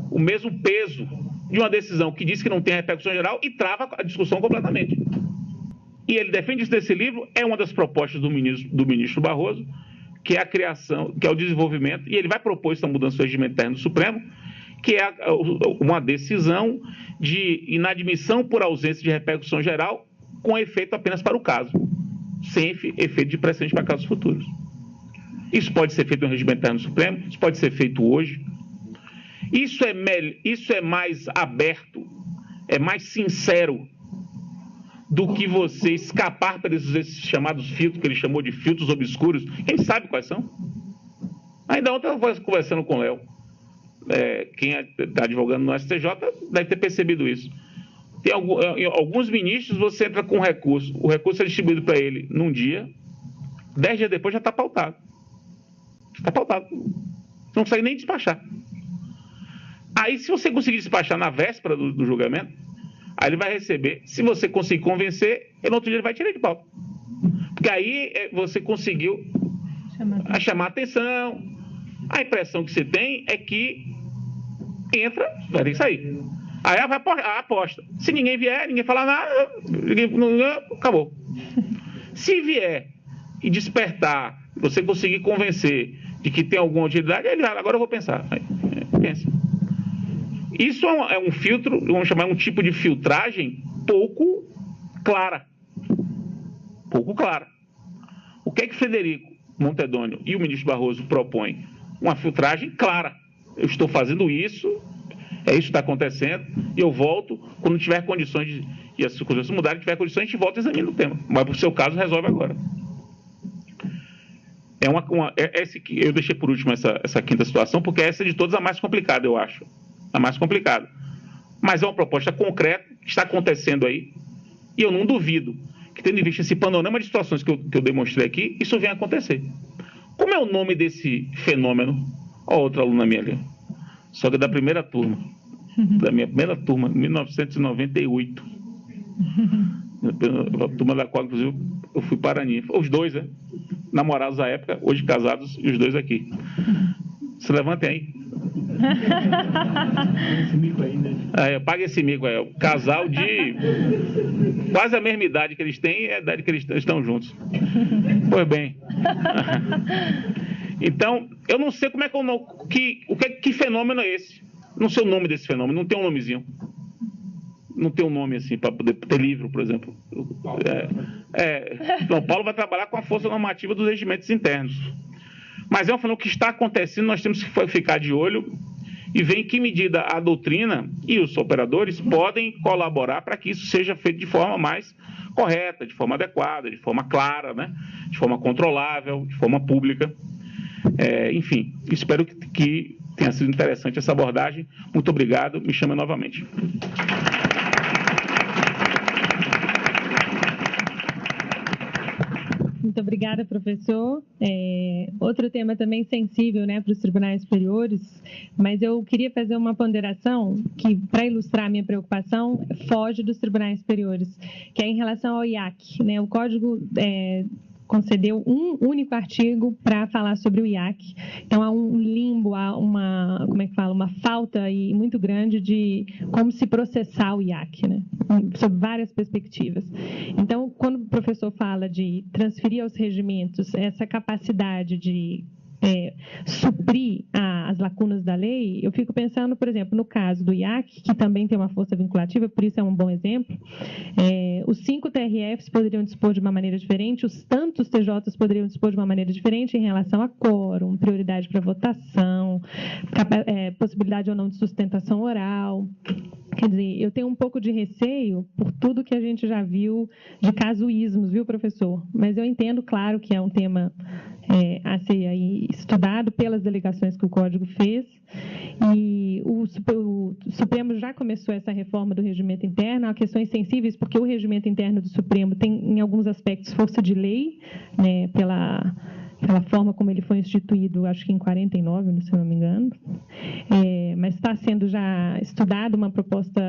o mesmo peso de uma decisão que diz que não tem repercussão geral e trava a discussão completamente. E ele defende isso nesse livro, é uma das propostas do ministro Barroso, que é a criação, que é o desenvolvimento, e ele vai propor essa mudança do regimento interno do Supremo, que é uma decisão de inadmissão por ausência de repercussão geral, com efeito apenas para o caso, sem efeito de precedente para casos futuros. Isso pode ser feito no regimento interno do Supremo, isso pode ser feito hoje. Isso é mais aberto, é mais sincero do que você escapar pelos esses chamados filtros, que ele chamou de filtros obscuros. Quem sabe quais são? Ainda ontem eu estava conversando com o Léo. Quem está advogando no STJ deve ter percebido isso. Tem alguns ministros, você entra com recurso, o recurso é distribuído para ele num dia, 10 dias depois já está pautado. Está pautado. Não consegue nem despachar. Aí, se você conseguir despachar na véspera do julgamento, aí ele vai receber. Se você conseguir convencer, no outro dia ele vai tirar de pauta. Porque aí você conseguiu chamar atenção. A impressão que você tem é que entra, vai ter que sair. Aí vai a aposta. Se ninguém vier, ninguém falar nada, acabou. Se vier e despertar, você conseguir convencer de que tem alguma utilidade, ele vai, agora eu vou pensar. Aí, pensa. Isso é um filtro, vamos chamar um tipo de filtragem pouco clara. Pouco clara. O que é que Frederico Montedônio e o ministro Barroso propõem? Uma filtragem clara. Eu estou fazendo isso, isso que está acontecendo, e eu volto quando tiver condições e as circunstâncias mudarem, tiver condições, a gente volta e examina o tema. Mas, para o seu caso, resolve agora. Eu deixei por último essa quinta situação, porque essa de todas a mais complicada, eu acho. é mais complicado. Mas é uma proposta concreta, que está acontecendo aí, e eu não duvido que, tendo em vista esse panorama de situações que eu demonstrei aqui, isso venha a acontecer. Como é o nome desse fenômeno? Olha outra aluna minha ali, só que da primeira turma, da minha primeira turma, 1998. A turma da qual, inclusive, eu fui paraninha. Os dois, né? Namorados à época, hoje casados, e os dois aqui. Se levantem aí. Esse mico aí, né? Paga esse mico aí. O casal de quase a mesma idade que eles têm é a idade que eles estão juntos. Pois bem. Então, eu não sei como é que fenômeno é esse. Não sei o nome desse fenômeno, não tem um nomezinho. Não tem um nome assim para poder ter livro, por exemplo. São Paulo vai trabalhar com a força normativa dos regimentos internos. Mas é um fenômeno que está acontecendo, nós temos que ficar de olho e ver em que medida a doutrina e os operadores podem colaborar para que isso seja feito de forma mais correta, de forma adequada, de forma clara, né? De forma controlável, de forma pública. Enfim, espero que tenha sido interessante essa abordagem. Muito obrigado, me chame novamente. Muito obrigada, professor. Outro tema também sensível, né, para os tribunais superiores, mas eu queria fazer uma ponderação que, para ilustrar a minha preocupação, foge dos tribunais superiores, que é em relação ao IAC, né? O Código concedeu um único artigo para falar sobre o IAC. Então, há um limbo, há uma falta aí muito grande de como se processar o IAC, né? Sob várias perspectivas. Então, quando o professor fala de transferir aos regimentos essa capacidade de suprir as lacunas da lei, eu fico pensando, por exemplo, no caso do IAC, que também tem uma força vinculativa, por isso é um bom exemplo, os 5 TRFs poderiam dispor de uma maneira diferente, os tantos TJs poderiam dispor de uma maneira diferente em relação a quórum, prioridade para votação, possibilidade ou não de sustentação oral. Quer dizer, eu tenho um pouco de receio por tudo que a gente já viu de casuísmos, viu, professor? Mas eu entendo, claro, que é um tema a ser aí estudado pelas delegações que o Código fez, e o Supremo já começou essa reforma do regimento interno. Há questões sensíveis, porque o regimento interno do Supremo tem, em alguns aspectos, força de lei, né, pela forma como ele foi instituído, acho que em 49, se eu não me engano. Mas está sendo já estudada uma proposta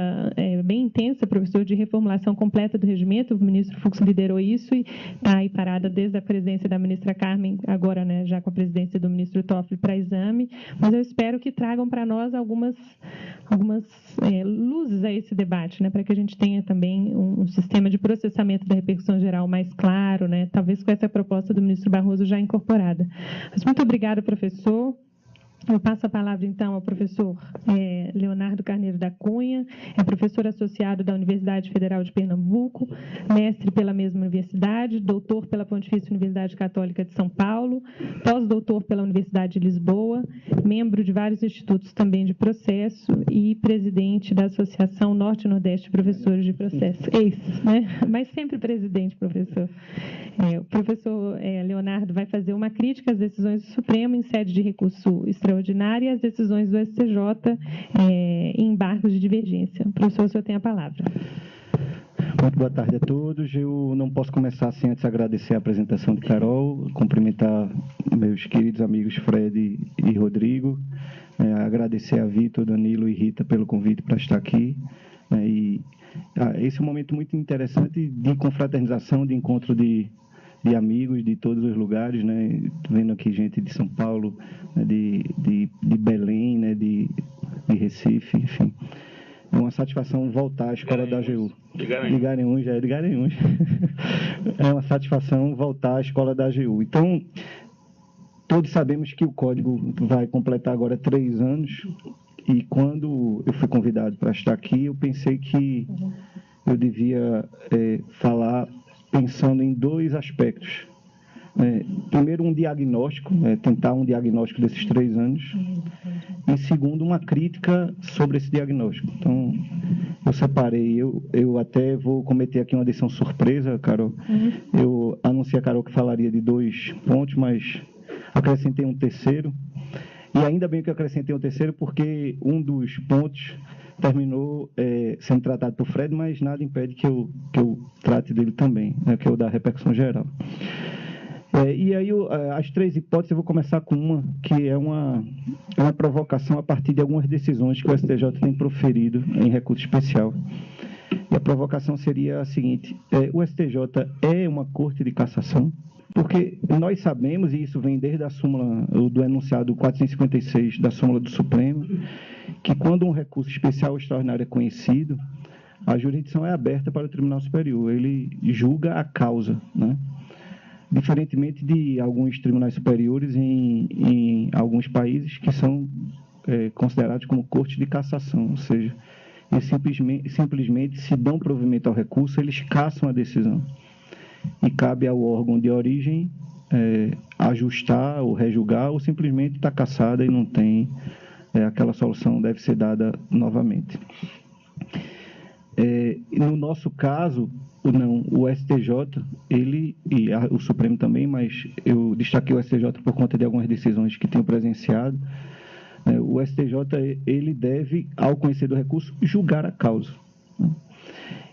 bem intensa, professor, de reformulação completa do regimento. O ministro Fux liderou isso e está aí parada desde a presidência da ministra Carmen, agora, né, já com a presidência do ministro Toffoli para exame. Mas eu espero que tragam para nós algumas luzes a esse debate, né, para que a gente tenha também um sistema de processamento da repercussão geral mais claro, né, talvez com essa proposta do ministro Barroso já incorporada. Mas muito obrigada, professor. Eu passo a palavra, então, ao professor Leonardo Carneiro da Cunha, professor associado da Universidade Federal de Pernambuco, mestre pela mesma universidade, doutor pela Pontifícia Universidade Católica de São Paulo, pós-doutor pela Universidade de Lisboa, membro de vários institutos também de processo e presidente da Associação Norte e Nordeste de Professores de Processo. Né? Mas sempre presidente, professor. O professor Leonardo vai fazer uma crítica às decisões do Supremo em sede de recurso extraordinário e às decisões do STJ em embargos de divergência. Professor, o senhor tem a palavra. Muito boa tarde a todos. Eu não posso começar sem antes agradecer a apresentação de Carol, cumprimentar meus queridos amigos Fred e Rodrigo, agradecer a Vitor, Danilo e Rita pelo convite para estar aqui. Esse é um momento muito interessante de confraternização, de encontro de amigos de todos os lugares, né? Tô vendo aqui gente de São Paulo, né? de Belém, né? de Recife, enfim. É uma satisfação voltar à escola da AGU. De Garanhuns. É uma satisfação voltar à escola da AGU. Então, todos sabemos que o Código vai completar agora 3 anos, e quando eu fui convidado para estar aqui, eu pensei que eu devia falar pensando em 2 aspectos. Primeiro, um diagnóstico, tentar um diagnóstico desses 3 anos, e segundo, uma crítica sobre esse diagnóstico. Então, eu separei, eu até vou cometer aqui uma decisão surpresa, Carol. Eu anunciei a Carol que falaria de 2 pontos, mas acrescentei um terceiro. E ainda bem que eu acrescentei um terceiro, porque um dos pontos terminou sendo tratado por Fred, mas nada impede que eu trate dele também, né, que é o da repercussão geral. E aí, as três hipóteses, eu vou começar com uma, que é uma provocação a partir de algumas decisões que o STJ tem proferido em recurso especial. E a provocação seria a seguinte: o STJ é uma corte de cassação? Porque nós sabemos, e isso vem desde a súmula do enunciado 456 da súmula do Supremo, que quando um recurso especial ou extraordinário é conhecido, a jurisdição é aberta para o Tribunal Superior, ele julga a causa, né? Diferentemente de alguns tribunais superiores em alguns países que são considerados como cortes de cassação, ou seja, eles simplesmente se dão provimento ao recurso, eles cassam a decisão. E cabe ao órgão de origem ajustar ou rejulgar, ou simplesmente está cassada e não tem, aquela solução deve ser dada novamente. No nosso caso, o STJ, o Supremo também, mas eu destaquei o STJ por conta de algumas decisões que tenho presenciado. O STJ, ele deve, ao conhecer do recurso, julgar a causa.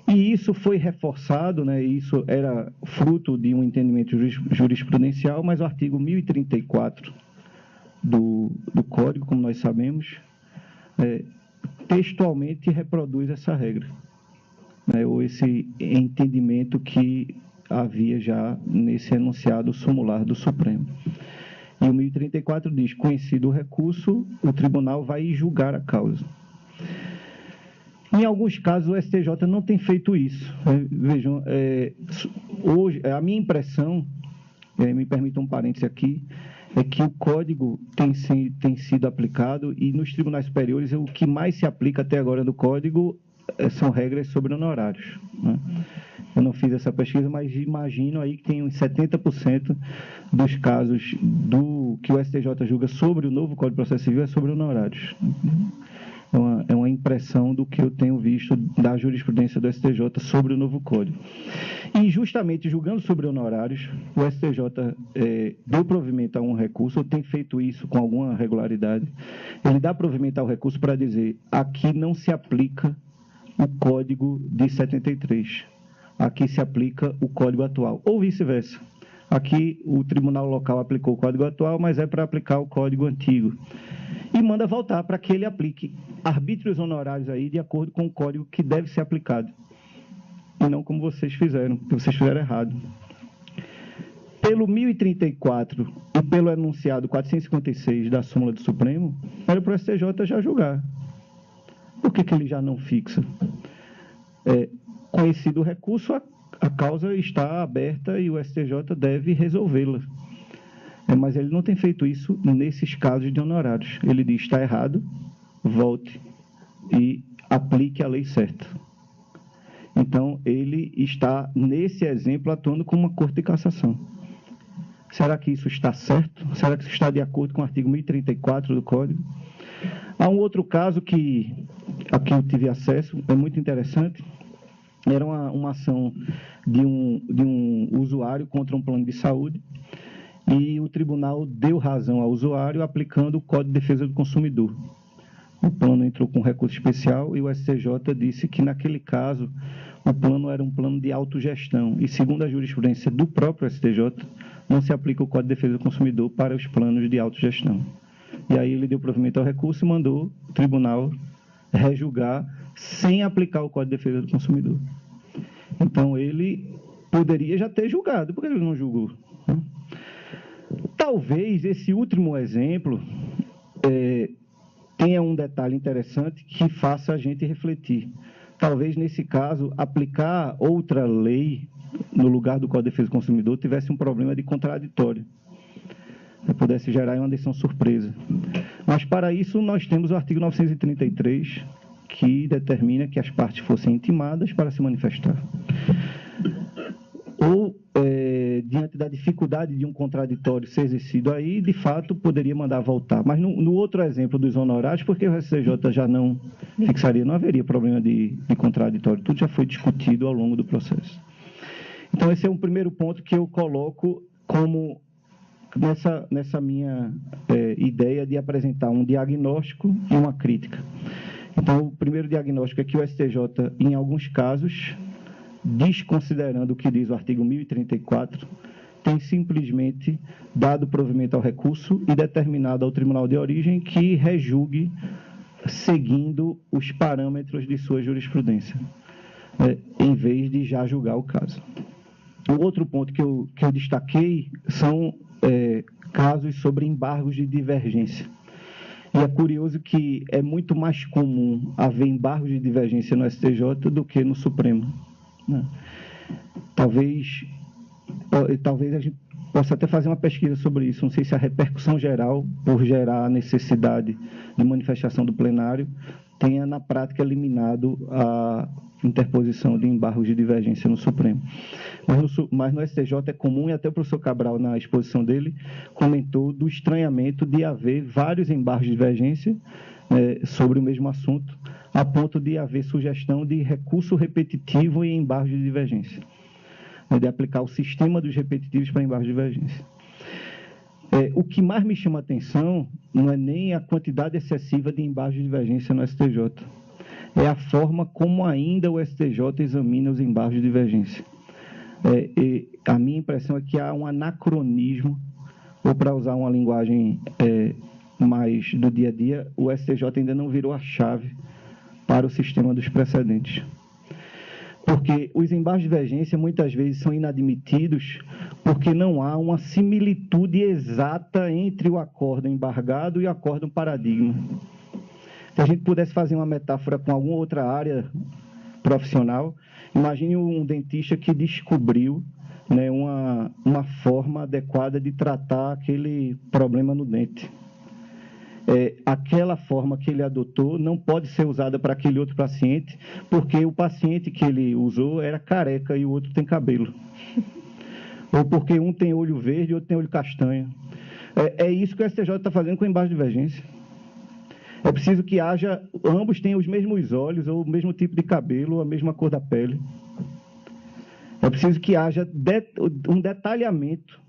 E isso foi reforçado, né, isso era fruto de um entendimento jurisprudencial, mas o artigo 1034 do Código, como nós sabemos, textualmente reproduz essa regra, né, ou esse entendimento que havia já nesse enunciado sumular do Supremo. E o 1034 diz: conhecido o recurso, o tribunal vai julgar a causa. Em alguns casos, o STJ não tem feito isso. Vejam, hoje, a minha impressão, me permitam um parêntese aqui, é que o Código tem sido aplicado, e nos tribunais superiores, o que mais se aplica até agora do Código são regras sobre honorários, né? Eu não fiz essa pesquisa, mas imagino aí que tem uns 70% dos casos que o STJ julga sobre o novo Código de Processo Civil é sobre honorários. É uma impressão do que eu tenho visto da jurisprudência do STJ sobre o novo Código. E justamente julgando sobre honorários, o STJ deu provimento a um recurso, ou tem feito isso com alguma regularidade. Ele dá provimento ao recurso para dizer: aqui não se aplica o Código de 73. Aqui se aplica o Código atual, ou vice-versa. Aqui o tribunal local aplicou o Código atual, mas é para aplicar o Código antigo. E manda voltar para que ele aplique arbítrios honorários aí de acordo com o Código que deve ser aplicado. E não como vocês fizeram, porque vocês fizeram errado. Pelo 1034 e pelo enunciado 456 da súmula do Supremo, era para o STJ já julgar. Por que ele já não fixa? Conhecido o recurso, a causa está aberta e o STJ deve resolvê-la. Mas ele não tem feito isso nesses casos de honorários. Ele diz: está errado, volte e aplique a lei certa. Então, ele está, nesse exemplo, atuando como uma corte de cassação. Será que isso está certo? Será que isso está de acordo com o artigo 1034 do Código? Há um outro caso a que eu tive acesso, é muito interessante. Era uma ação de um usuário contra um plano de saúde, e o tribunal deu razão ao usuário aplicando o Código de Defesa do Consumidor. O plano entrou com recurso especial e o STJ disse que, naquele caso, o plano era um plano de autogestão e, segundo a jurisprudência do próprio STJ, não se aplica o Código de Defesa do Consumidor para os planos de autogestão. E aí ele deu provimento ao recurso e mandou o tribunal rejulgar sem aplicar o Código de Defesa do Consumidor. Então, ele poderia já ter julgado. Por que ele não julgou? Talvez esse último exemplo tenha um detalhe interessante que faça a gente refletir. Talvez, nesse caso, aplicar outra lei no lugar do Código de Defesa do Consumidor tivesse um problema de contraditório, pudesse gerar uma decisão surpresa. Mas, para isso, nós temos o artigo 933, que determina que as partes fossem intimadas para se manifestar. Ou, diante da dificuldade de um contraditório ser exercido aí, de fato, poderia mandar voltar. Mas, no outro exemplo dos honorários, porque o STJ já não fixaria, não haveria problema de contraditório. Tudo já foi discutido ao longo do processo. Então, esse é um primeiro ponto que eu coloco como nessa minha ideia de apresentar um diagnóstico e uma crítica. Então, o primeiro diagnóstico é que o STJ, em alguns casos, desconsiderando o que diz o artigo 1034, tem simplesmente dado provimento ao recurso e determinado ao tribunal de origem que rejulgue seguindo os parâmetros de sua jurisprudência, em vez de já julgar o caso. O outro ponto que eu destaquei são casos sobre embargos de divergência. E é curioso que é muito mais comum haver embargos de divergência no STJ do que no Supremo, né? Talvez a gente possa até fazer uma pesquisa sobre isso. Não sei se a repercussão geral, por gerar a necessidade de manifestação do plenário, tenha, na prática, eliminado a interposição de embargos de divergência no Supremo. Mas no STJ é comum, e até o professor Cabral, na exposição dele, comentou do estranhamento de haver vários embargos de divergência sobre o mesmo assunto, a ponto de haver sugestão de recurso repetitivo e embargos de divergência, de aplicar o sistema dos repetitivos para embargos de divergência. O que mais me chama a atenção não é nem a quantidade excessiva de embargos de divergência no STJ, é a forma como ainda o STJ examina os embargos de divergência. A minha impressão é que há um anacronismo, ou para usar uma linguagem mais do dia a dia, o STJ ainda não virou a chave para o sistema dos precedentes. Porque os embargos de divergência muitas vezes são inadmitidos porque não há uma similitude exata entre o acórdão embargado e o acórdão paradigma. Se a gente pudesse fazer uma metáfora com alguma outra área profissional, imagine um dentista que descobriu, né, uma forma adequada de tratar aquele problema no dente. Aquela forma que ele adotou não pode ser usada para aquele outro paciente, porque o paciente que ele usou era careca e o outro tem cabelo. Ou porque um tem olho verde e o outro tem olho castanho. É isso que o STJ está fazendo com o embargo de divergência. É preciso que ambos tenham os mesmos olhos, ou o mesmo tipo de cabelo, ou a mesma cor da pele. É preciso que haja um detalhamento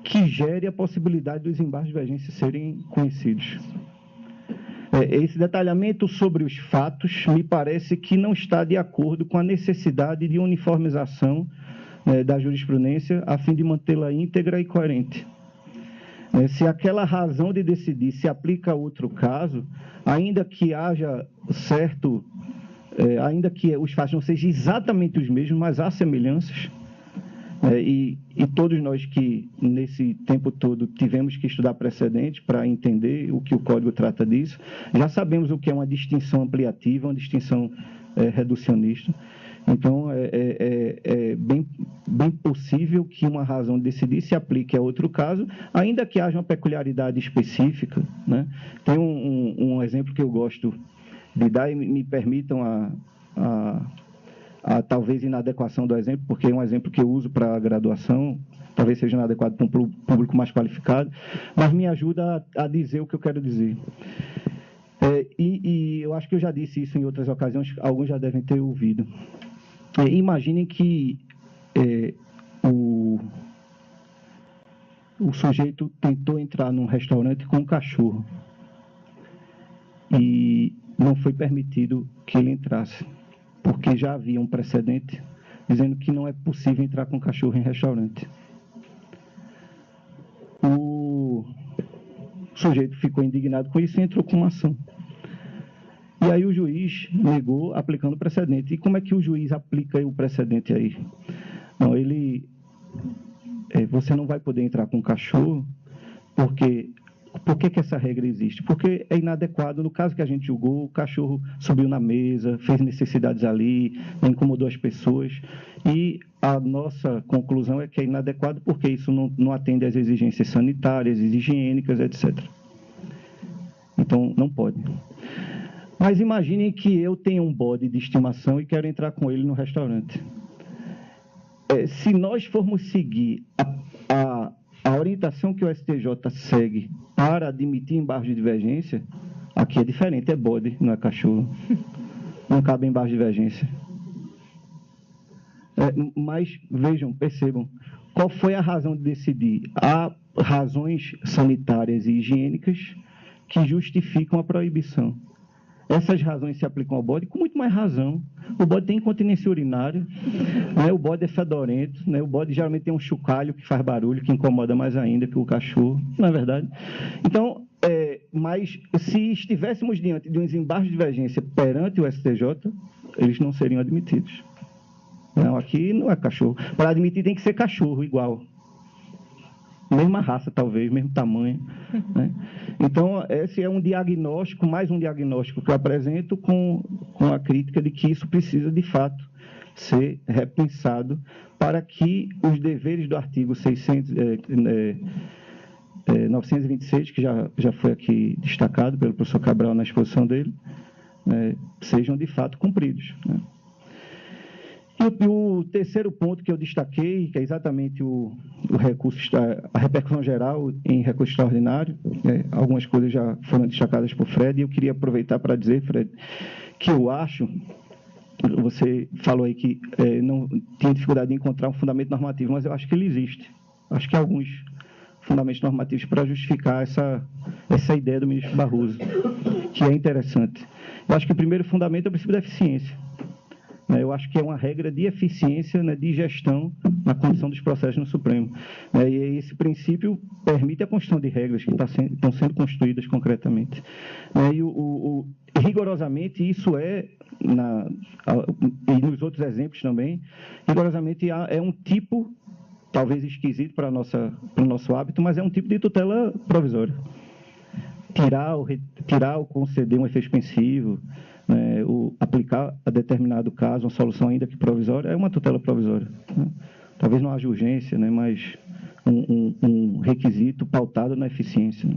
que gere a possibilidade dos embargos de divergência serem conhecidos. Esse detalhamento sobre os fatos me parece que não está de acordo com a necessidade de uniformização da jurisprudência a fim de mantê-la íntegra e coerente. Se aquela razão de decidir se aplica a outro caso, ainda que haja ainda que os fatos não sejam exatamente os mesmos, mas há semelhanças, e todos nós que, nesse tempo todo, tivemos que estudar precedentes para entender o que o Código trata disso, já sabemos o que é uma distinção ampliativa, uma distinção reducionista. Então, é bem possível que uma razão de decidir se aplique a outro caso, ainda que haja uma peculiaridade específica, né? Tem um exemplo que eu gosto de dar, e me permitam a talvez inadequação do exemplo, porque é um exemplo que eu uso para a graduação, talvez seja inadequado para um público mais qualificado, mas me ajuda a dizer o que eu quero dizer. E eu acho que eu já disse isso em outras ocasiões, alguns já devem ter ouvido. Imaginem que o sujeito tentou entrar num restaurante com um cachorro e não foi permitido que ele entrasse, porque já havia um precedente dizendo que não é possível entrar com cachorro em restaurante. O sujeito ficou indignado com isso e entrou com uma ação. E aí o juiz negou, aplicando o precedente. E como é que o juiz aplica o precedente aí? Não, você não vai poder entrar com cachorro, porque... Por que essa regra existe? Porque é inadequado. No caso que a gente julgou, o cachorro subiu na mesa, fez necessidades ali, incomodou as pessoas. E a nossa conclusão é que é inadequado porque isso não atende às exigências sanitárias, higiênicas, etc. Então, não pode. Mas imaginem que eu tenho um bode de estimação e quero entrar com ele no restaurante. Se nós formos seguir a orientação que o STJ segue para admitir embargos de divergência, aqui é diferente, é bode, não é cachorro. Não cabe embargos de divergência. Mas, vejam, percebam, qual foi a razão de decidir? Há razões sanitárias e higiênicas que justificam a proibição. Essas razões se aplicam ao bode com muito mais razão. O bode tem incontinência urinária, né? O bode é fedorento, né? O bode geralmente tem um chocalho que faz barulho, que incomoda mais ainda que o cachorro, não é verdade? Então, mas se estivéssemos diante de um desembargo de divergência perante o STJ, eles não seriam admitidos. Não, aqui não é cachorro. Para admitir tem que ser cachorro igual. Mesma raça, talvez, mesmo tamanho. Né? Então, esse é um diagnóstico, mais um diagnóstico que eu apresento com a crítica de que isso precisa, de fato, ser repensado para que os deveres do artigo 926, que já foi aqui destacado pelo professor Cabral na exposição dele, sejam, de fato, cumpridos. Né? E o terceiro ponto que eu destaquei, que é exatamente o recurso, a repercussão geral em recurso extraordinário, algumas coisas já foram destacadas por Fred, e eu queria aproveitar para dizer, Fred, que eu acho, você falou aí que não tinha dificuldade de encontrar um fundamento normativo, mas eu acho que ele existe. Acho que há alguns fundamentos normativos para justificar essa ideia do ministro Barroso, que é interessante. Eu acho que o primeiro fundamento é o princípio da eficiência. Eu acho que é uma regra de eficiência, né, de gestão na condução dos processos no Supremo. E esse princípio permite a construção de regras que estão sendo construídas concretamente. E rigorosamente, isso e nos outros exemplos também, rigorosamente é um tipo, talvez esquisito para o nosso hábito, mas é um tipo de tutela provisória. Tirar ou conceder um efeito suspensivo, aplicar a determinado caso uma solução ainda que provisória, é uma tutela provisória. Né? Talvez não haja urgência, né? Mas um requisito pautado na eficiência.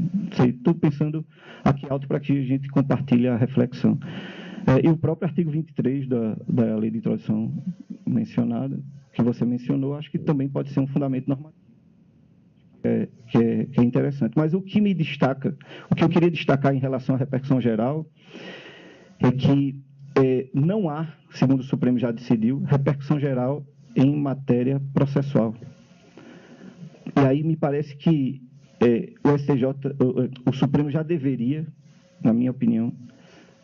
Estou pensando aqui alto para que a gente compartilhe a reflexão. E o próprio artigo 23 da lei de introdução mencionada, que você mencionou, acho que também pode ser um fundamento normativo. Que é interessante. Mas o que eu queria destacar em relação à repercussão geral, é que não há, segundo o Supremo já decidiu, repercussão geral em matéria processual. E aí me parece que o Supremo já deveria, na minha opinião,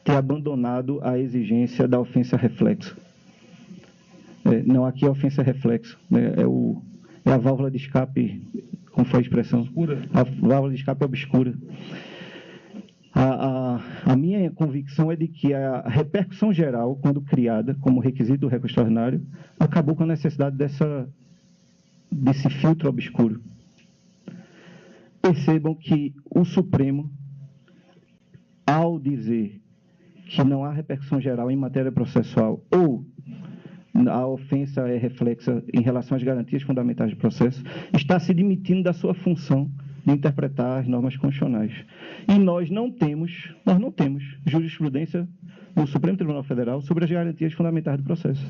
ter abandonado a exigência da ofensa reflexo. Não, aqui é a ofensa reflexo, né? É a válvula de escape, como foi a expressão? Obscura. A válvula de escape obscura. A minha convicção é de que a repercussão geral, quando criada como requisito do recurso extraordinário, acabou com a necessidade desse filtro obscuro. Percebam que o Supremo, ao dizer que não há repercussão geral em matéria processual ou a ofensa é reflexa em relação às garantias fundamentais do processo, está se demitindo da sua função de interpretar as normas constitucionais. E nós não temos jurisprudência no Supremo Tribunal Federal sobre as garantias fundamentais do processo.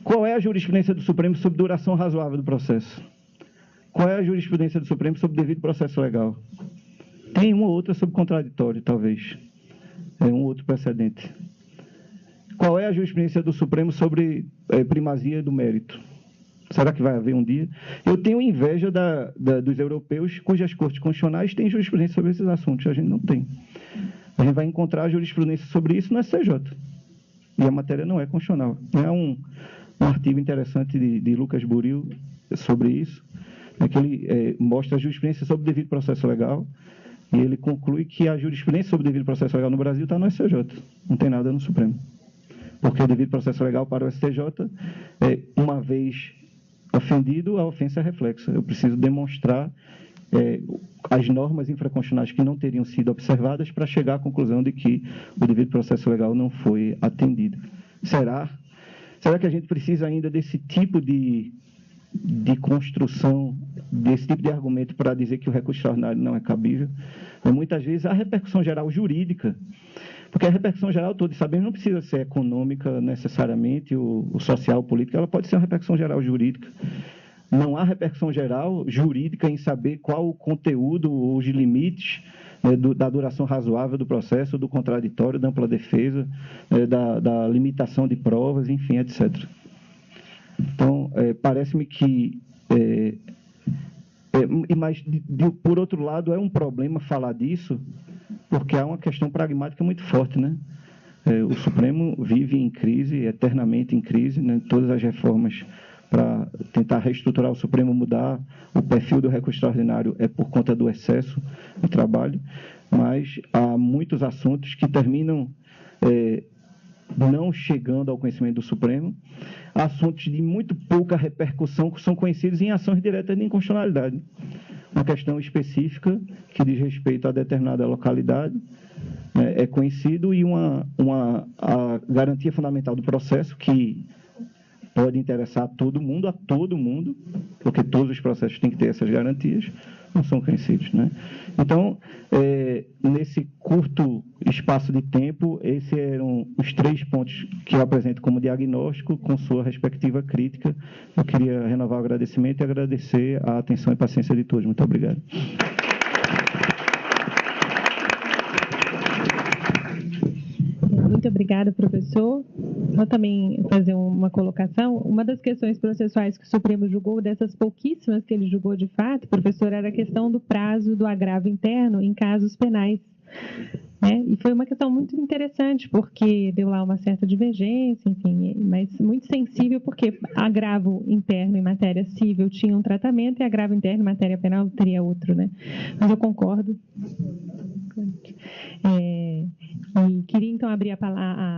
Qual é a jurisprudência do Supremo sobre duração razoável do processo? Qual é a jurisprudência do Supremo sobre devido processo legal? Tem uma ou outra sobre contraditório, talvez. Um outro precedente. Qual é a jurisprudência do Supremo sobre primazia do mérito? Será que vai haver um dia? Eu tenho inveja dos europeus, cujas cortes constitucionais têm jurisprudência sobre esses assuntos. A gente não tem. A gente vai encontrar jurisprudência sobre isso no STJ. E a matéria não é constitucional. É um artigo interessante de Lucas Buril sobre isso, que ele mostra a jurisprudência sobre devido processo legal, e ele conclui que a jurisprudência sobre devido processo legal no Brasil está no STJ. Não tem nada no Supremo. Porque o devido processo legal para o STJ, uma vez ofendido, a ofensa é reflexa. Eu preciso demonstrar as normas infraconstitucionais que não teriam sido observadas para chegar à conclusão de que o devido processo legal não foi atendido. Será que a gente precisa ainda desse tipo de construção, desse tipo de argumento para dizer que o recurso extraordinário não é cabível? Muitas vezes a repercussão geral jurídica, porque a repercussão geral, todos sabemos, não precisa ser econômica necessariamente, ou social, política, ela pode ser uma repercussão geral jurídica. Não há repercussão geral jurídica em saber qual o conteúdo ou os limites da duração razoável do processo, do contraditório, da ampla defesa, da limitação de provas, enfim, etc. Então, parece-me que... mas, por outro lado, é um problema falar disso, porque há uma questão pragmática muito forte, né? O Supremo vive em crise, eternamente em crise, né? Todas as reformas para tentar reestruturar o Supremo, mudar o perfil do recurso extraordinário é por conta do excesso de trabalho, mas há muitos assuntos que terminam não chegando ao conhecimento do Supremo, assuntos de muito pouca repercussão que são conhecidos em ações diretas de inconstitucionalidade. Uma questão específica que diz respeito a determinada localidade é conhecido, e a garantia fundamental do processo, que pode interessar a todo mundo, porque todos os processos têm que ter essas garantias, não são conhecidos, né? Então, nesse curto espaço de tempo, esses eram os 3 pontos que eu apresento como diagnóstico, com sua respectiva crítica. Eu queria renovar o agradecimento e agradecer a atenção e paciência de todos. Muito obrigado. Muito obrigada, professor. Vou também fazer uma colocação. Uma das questões processuais que o Supremo julgou, dessas pouquíssimas que ele julgou de fato, professor, era a questão do prazo do agravo interno em casos penais. E foi uma questão muito interessante, porque deu lá uma certa divergência, enfim, mas muito sensível, porque agravo interno em matéria civil tinha um tratamento e agravo interno em matéria penal teria outro, né? Mas eu concordo. E queria, então, abrir a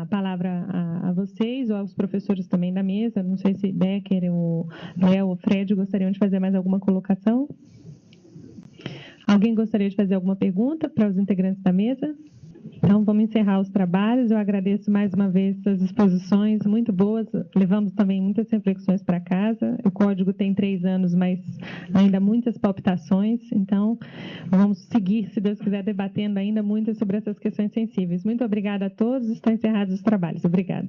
palavra a vocês, ou aos professores também da mesa. Não sei se Becker, o Léo, o Fred gostariam de fazer mais alguma colocação. Alguém gostaria de fazer alguma pergunta para os integrantes da mesa? Então, vamos encerrar os trabalhos. Eu agradeço mais uma vez as exposições muito boas. Levamos também muitas reflexões para casa. O código tem 3 anos, mas ainda muitas palpitações. Então, vamos seguir, se Deus quiser, debatendo ainda muito sobre essas questões sensíveis. Muito obrigada a todos. Estão encerrados os trabalhos. Obrigada.